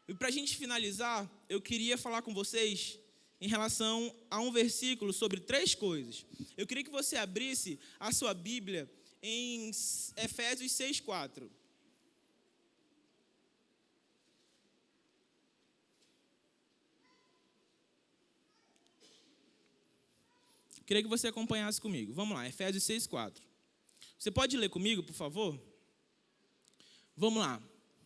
E para a gente finalizar, eu queria falar com vocês em relação a um versículo sobre 3 coisas. Eu queria que você abrisse a sua Bíblia em Efésios 6:4. Queria que você acompanhasse comigo. Vamos lá, Efésios 6:4. Você pode ler comigo, por favor? Vamos lá.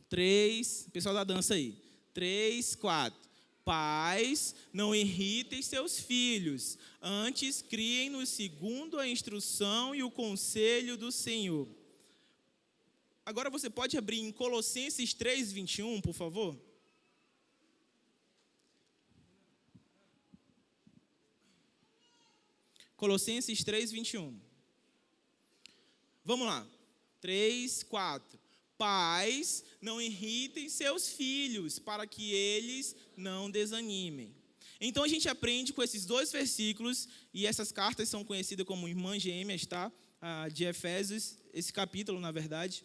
3, pessoal da dança aí. 3, 4. Pais, não irritem seus filhos, antes criem-nos segundo a instrução e o conselho do Senhor. Agora você pode abrir em Colossenses 3:21, por favor? Colossenses 3:21. Vamos lá. 3, 4. Pais, não irritem seus filhos, para que eles não desanimem. Então a gente aprende com esses 2 versículos, e essas cartas são conhecidas como irmãs gêmeas, tá? De Efésios, esse capítulo, na verdade.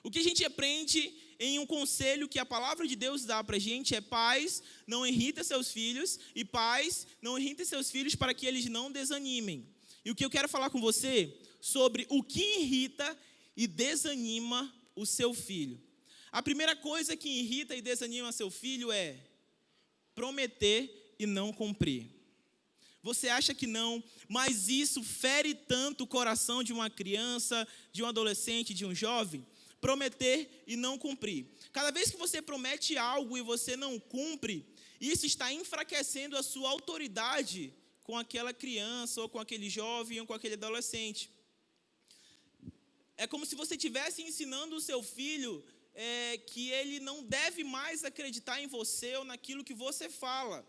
O que a gente aprende em um conselho que a palavra de Deus dá para a gente é: pais, não irritem seus filhos, e pais, não irritem seus filhos para que eles não desanimem. E o que eu quero falar com você sobre o que irrita e desanima o seu filho. A primeira coisa que irrita e desanima seu filho é prometer e não cumprir. Você acha que não, mas isso fere tanto o coração de uma criança, de um adolescente, de um jovem. Prometer e não cumprir. Cada vez que você promete algo e você não cumpre, isso está enfraquecendo a sua autoridade com aquela criança, ou com aquele jovem, ou com aquele adolescente. É como se você estivesse ensinando o seu filho que ele não deve mais acreditar em você ou naquilo que você fala.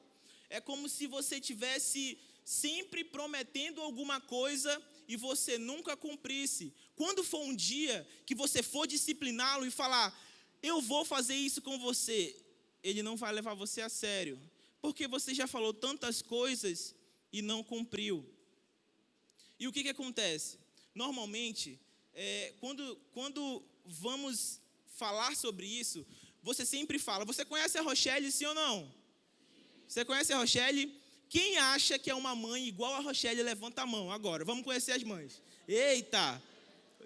É como se você estivesse sempre prometendo alguma coisa e você nunca cumprisse. Quando for um dia que você for discipliná-lo e falar: eu vou fazer isso com você, ele não vai levar você a sério, porque você já falou tantas coisas e não cumpriu. E o que acontece? normalmente, quando vamos falar sobre isso, você sempre fala, você conhece a Rochelle, sim ou não? Você conhece a Rochelle? Quem acha que é uma mãe igual a Rochelle, levanta a mão agora. Vamos conhecer as mães. Eita,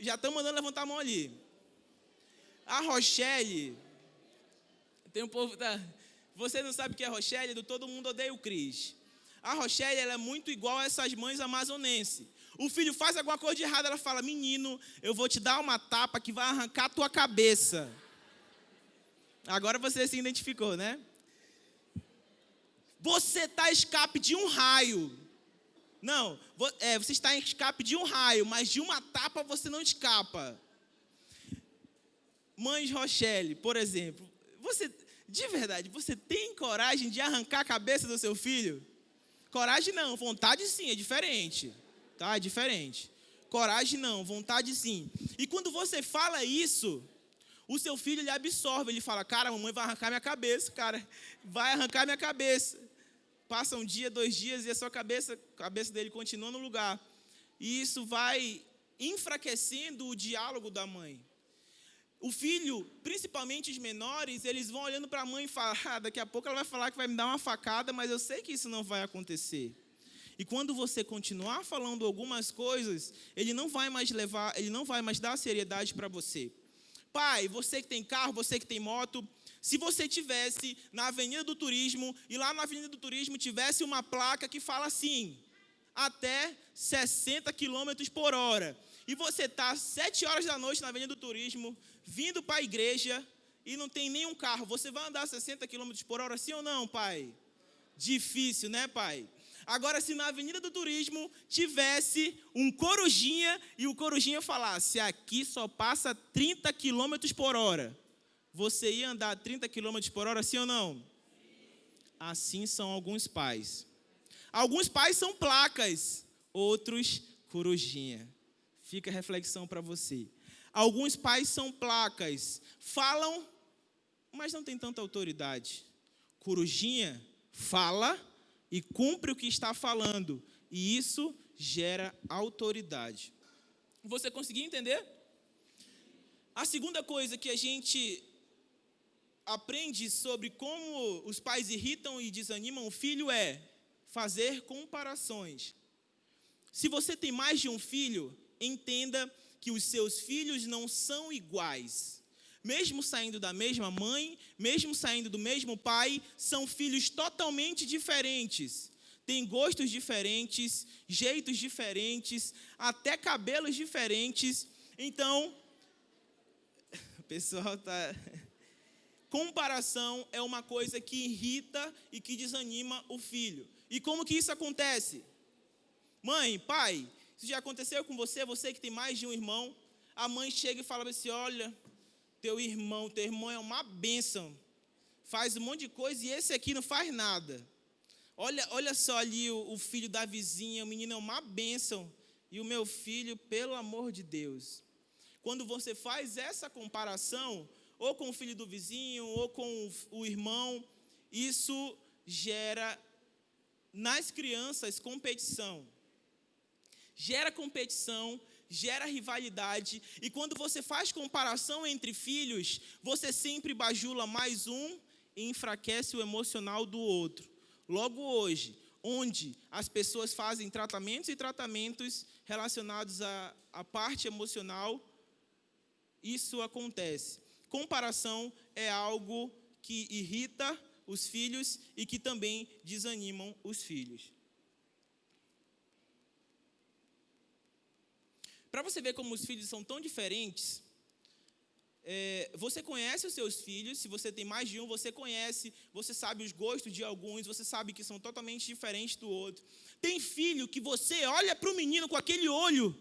já estão mandando levantar a mão ali. A Rochelle, tem um povo da... Você não sabe o que é a Rochelle? Do Todo Mundo Odeia o Cris. A Rochelle, ela é muito igual a essas mães amazonenses. O filho faz alguma coisa de errado, ela fala, menino, eu vou te dar uma tapa que vai arrancar a tua cabeça. Agora você se identificou, né? Você está a escape de um raio. Não, você está em escape de um raio, mas de uma tapa você não escapa. Mãe Rochelle, por exemplo, de verdade, você tem coragem de arrancar a cabeça do seu filho? Coragem não, vontade sim, é diferente. Tá? É diferente. Coragem não, vontade sim. E quando você fala isso, o seu filho ele absorve, ele fala, cara, a mamãe vai arrancar minha cabeça, cara, vai arrancar minha cabeça. Passa um dia, 2 dias e a sua cabeça dele continua no lugar. E isso vai enfraquecendo o diálogo da mãe. O filho, principalmente os menores, eles vão olhando para a mãe e falam, daqui a pouco ela vai falar que vai me dar uma facada, mas eu sei que isso não vai acontecer. E quando você continuar falando algumas coisas, ele não vai mais dar seriedade para você. Pai, você que tem carro, você que tem moto, se você tivesse na Avenida do Turismo, e lá na Avenida do Turismo tivesse uma placa que fala assim, até 60 km por hora, e você está às 7 horas da noite na Avenida do Turismo, vindo para a igreja, e não tem nenhum carro, você vai andar 60 km por hora, sim ou não, pai? Difícil, né, pai? Agora, se na Avenida do Turismo tivesse um corujinha, e o corujinha falasse, aqui só passa 30 km por hora, você ia andar 30 km por hora, sim ou não? Assim são alguns pais. Alguns pais são placas, outros corujinha. Fica a reflexão para você. Alguns pais são placas, falam, mas não tem tanta autoridade. Corujinha fala e cumpre o que está falando, e isso gera autoridade. Você conseguiu entender? A segunda coisa que a gente aprende sobre como os pais irritam e desanimam o filho é fazer comparações. Se você tem mais de um filho, entenda que os seus filhos não são iguais. Mesmo saindo da mesma mãe, mesmo saindo do mesmo pai, são filhos totalmente diferentes. Têm gostos diferentes, jeitos diferentes, até cabelos diferentes. Então, o pessoal está... Comparação é uma coisa que irrita e que desanima o filho. E como que isso acontece? Mãe, pai, isso já aconteceu com você? Você que tem mais de um irmão, a mãe chega e fala assim, olha, teu irmão é uma bênção, faz um monte de coisa e esse aqui não faz nada. Olha só ali o filho da vizinha, o menino é uma bênção, e o meu filho, pelo amor de Deus. Quando você faz essa comparação, ou com o filho do vizinho, ou com o irmão, isso gera nas crianças competição. Gera competição, gera rivalidade, e quando você faz comparação entre filhos, você sempre bajula mais um e enfraquece o emocional do outro. Logo hoje, onde as pessoas fazem tratamentos e tratamentos relacionados à parte emocional, isso acontece. Comparação é algo que irrita os filhos e que também desanimam os filhos. Para você ver como os filhos são tão diferentes, você conhece os seus filhos, se você tem mais de um, você conhece, você sabe os gostos de alguns, você sabe que são totalmente diferentes do outro. Tem filho que você olha para o menino com aquele olho,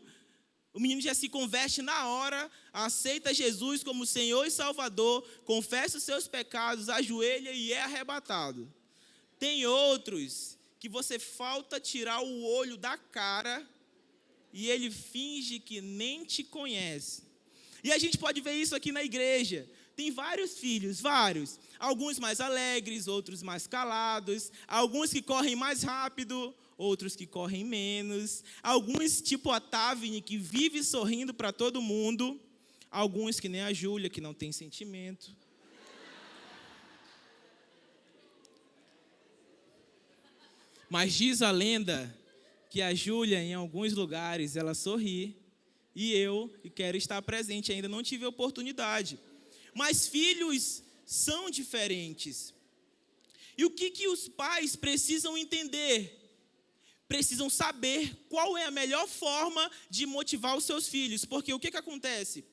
o menino já se converte na hora, aceita Jesus como Senhor e Salvador, confessa os seus pecados, ajoelha e é arrebatado. Tem outros que você falta tirar o olho da cara e ele finge que nem te conhece. E a gente pode ver isso aqui na igreja. tem vários filhos, vários. Alguns mais alegres, outros mais calados. Alguns que correm mais rápido, outros que correm menos. Alguns tipo a Tavini, que vive sorrindo para todo mundo. Alguns que nem a Júlia, que não tem sentimento. Mas diz a lenda que a Júlia, em alguns lugares, ela sorri. E eu quero estar presente, ainda não tive a oportunidade. Mas filhos são diferentes. E o que os pais precisam entender? Precisam saber qual é a melhor forma de motivar os seus filhos. Porque o que acontece?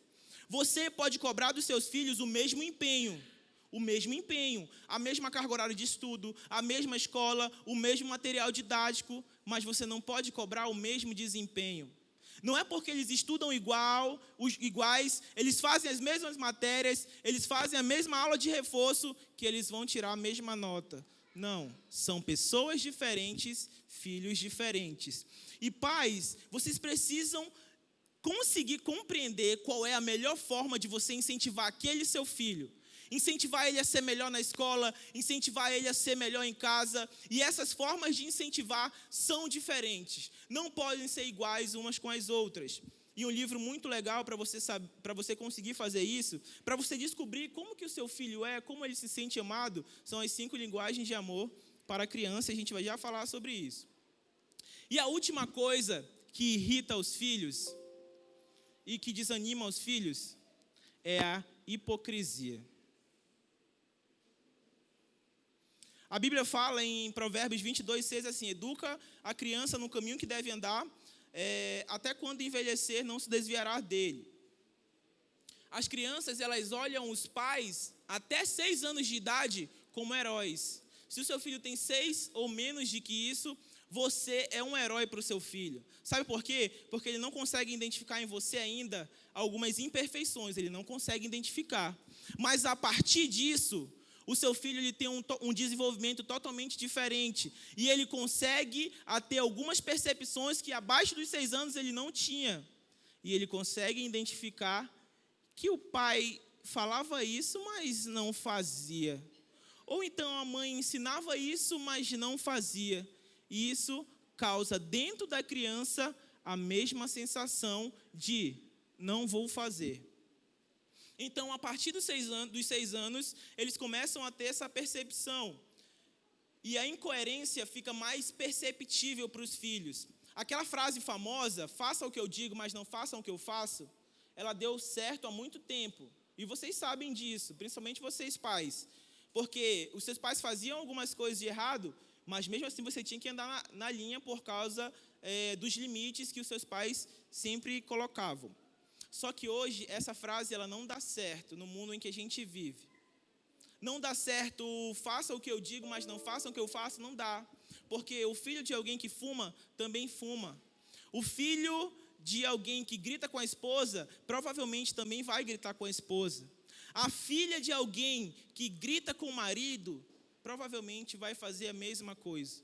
Você pode cobrar dos seus filhos o mesmo empenho, a mesma carga horária de estudo, a mesma escola, o mesmo material didático, mas você não pode cobrar o mesmo desempenho. Não é porque eles estudam iguais, eles fazem as mesmas matérias, eles fazem a mesma aula de reforço, que eles vão tirar a mesma nota. Não, são pessoas diferentes, filhos diferentes. E pais, vocês precisam conseguir compreender qual é a melhor forma de você incentivar aquele seu filho. Incentivar ele a ser melhor na escola, incentivar ele a ser melhor em casa. E essas formas de incentivar são diferentes. Não podem ser iguais umas com as outras. E um livro muito legal para você conseguir fazer isso, para você descobrir como que o seu filho é, como ele se sente amado, são as 5 linguagens de amor para a criança. A gente vai já falar sobre isso. E a última coisa que irrita os filhos e que desanima os filhos é a hipocrisia. A Bíblia fala em Provérbios 22:6 assim: educa a criança no caminho que deve andar, até quando envelhecer não se desviará dele. As crianças, elas olham os pais até 6 anos de idade como heróis. Se o seu filho tem 6 ou menos de que isso, você é um herói para o seu filho. Sabe por quê? Porque ele não consegue identificar em você ainda algumas imperfeições, ele não consegue identificar. Mas a partir disso, o seu filho ele tem um desenvolvimento totalmente diferente. E ele consegue ter algumas percepções que abaixo dos 6 anos ele não tinha. E ele consegue identificar que o pai falava isso, mas não fazia. Ou então a mãe ensinava isso, mas não fazia. E isso causa dentro da criança a mesma sensação de não vou fazer. Então, a partir dos 6 anos, eles começam a ter essa percepção. E a incoerência fica mais perceptível para os filhos. Aquela frase famosa, faça o que eu digo, mas não façam o que eu faço, ela deu certo há muito tempo. E vocês sabem disso, principalmente vocês pais. Porque os seus pais faziam algumas coisas de errado, mas mesmo assim você tinha que andar na linha por causa dos limites que os seus pais sempre colocavam. Só que hoje essa frase ela não dá certo no mundo em que a gente vive. Não dá certo, faça o que eu digo, mas não façam o que eu faço, não dá. Porque o filho de alguém que fuma, também fuma. O filho de alguém que grita com a esposa, provavelmente também vai gritar com a esposa. A filha de alguém que grita com o marido, provavelmente vai fazer a mesma coisa.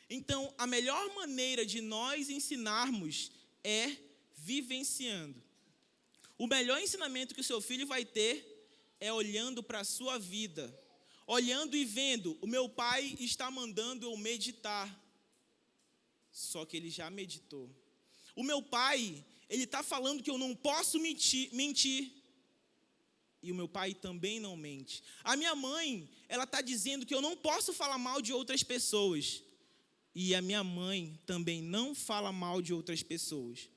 Então, a melhor maneira de nós ensinarmos é vivenciando. O melhor ensinamento que o seu filho vai ter é olhando para a sua vida. Olhando e vendo, o meu pai está mandando eu meditar. Só que ele já meditou. O meu pai, ele está falando que eu não posso mentir. E o meu pai também não mente. A minha mãe, ela está dizendo que eu não posso falar mal de outras pessoas. E a minha mãe também não fala mal de outras pessoas.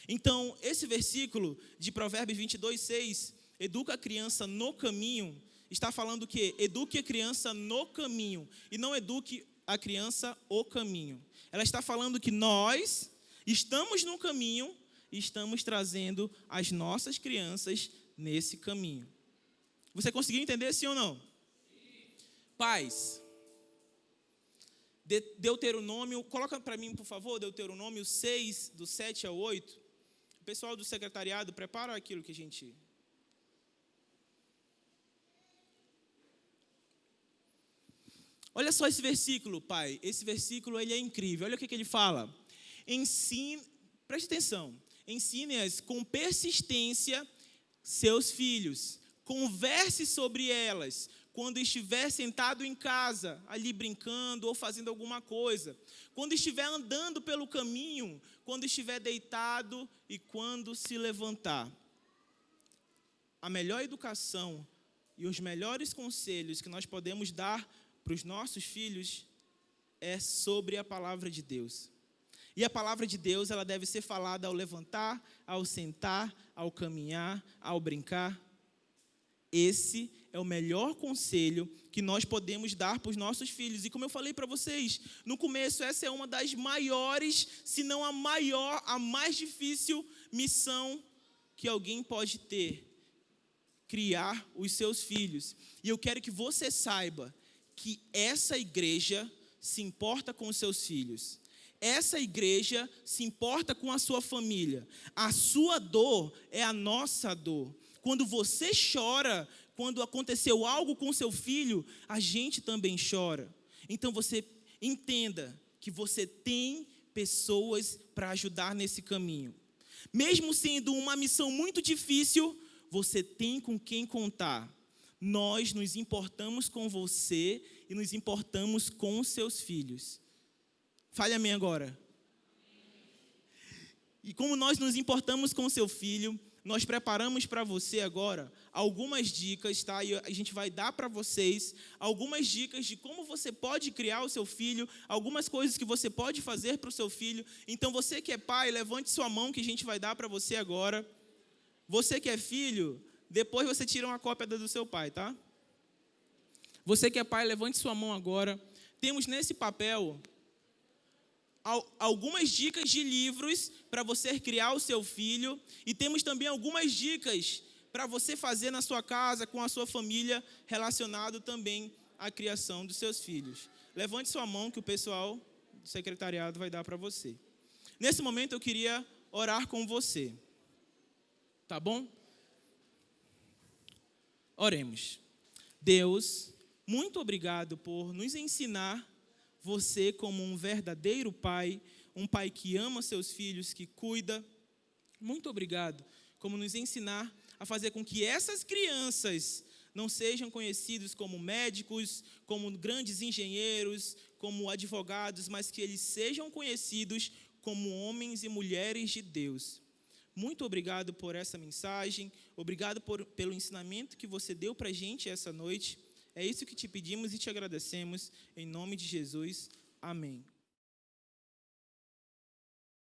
Então, esse versículo de Provérbios 22:6, educa a criança no caminho, está falando que eduque a criança no caminho e não eduque a criança o caminho. Ela está falando que nós estamos no caminho e estamos trazendo as nossas crianças nesse caminho. Você conseguiu entender, sim ou não? Pais, Deuteronômio, coloca para mim, por favor, Deuteronômio 6, do 7 ao 8. O pessoal do secretariado, prepara aquilo que a gente... Olha só esse versículo, pai. Esse versículo ele é incrível. Olha o que ele fala. Preste atenção. Ensine-as com persistência seus filhos. Converse sobre elas quando estiver sentado em casa, ali brincando ou fazendo alguma coisa. Quando estiver andando pelo caminho, quando estiver deitado e quando se levantar. A melhor educação e os melhores conselhos que nós podemos dar para os nossos filhos é sobre a palavra de Deus. E a palavra de Deus, ela deve ser falada ao levantar, ao sentar, ao caminhar, ao brincar. Esse é o melhor conselho que nós podemos dar para os nossos filhos. E como eu falei para vocês, no começo, essa é uma das maiores, se não a maior, a mais difícil missão que alguém pode ter. Criar os seus filhos. E eu quero que você saiba que essa igreja se importa com os seus filhos. Essa igreja se importa com a sua família. A sua dor é a nossa dor. Quando você chora, quando aconteceu algo com seu filho, a gente também chora. Então você entenda que você tem pessoas para ajudar nesse caminho. Mesmo sendo uma missão muito difícil, você tem com quem contar. Nós nos importamos com você e nos importamos com os seus filhos. Fale amém agora. E como nós nos importamos com o seu filho, nós preparamos para você agora algumas dicas, tá? E a gente vai dar para vocês algumas dicas de como você pode criar o seu filho, algumas coisas que você pode fazer para o seu filho. Então, você que é pai, levante sua mão que a gente vai dar para você agora. Você que é filho, depois você tira uma cópia do seu pai, tá? Você que é pai, levante sua mão agora. Temos nesse papel algumas dicas de livros para você criar o seu filho. E temos também algumas dicas para você fazer na sua casa, com a sua família, relacionado também à criação dos seus filhos. Levante sua mão que o pessoal do secretariado vai dar para você. Nesse momento eu queria orar com você. Tá bom? Oremos. Deus, muito obrigado por nos ensinar você como um verdadeiro pai, um pai que ama seus filhos, que cuida. Muito obrigado como nos ensinar a fazer com que essas crianças não sejam conhecidos como médicos, como grandes engenheiros, como advogados, mas que eles sejam conhecidos como homens e mulheres de Deus. Muito obrigado por essa mensagem, obrigado pelo ensinamento que você deu para a gente essa noite. É isso que te pedimos e te agradecemos, em nome de Jesus. Amém.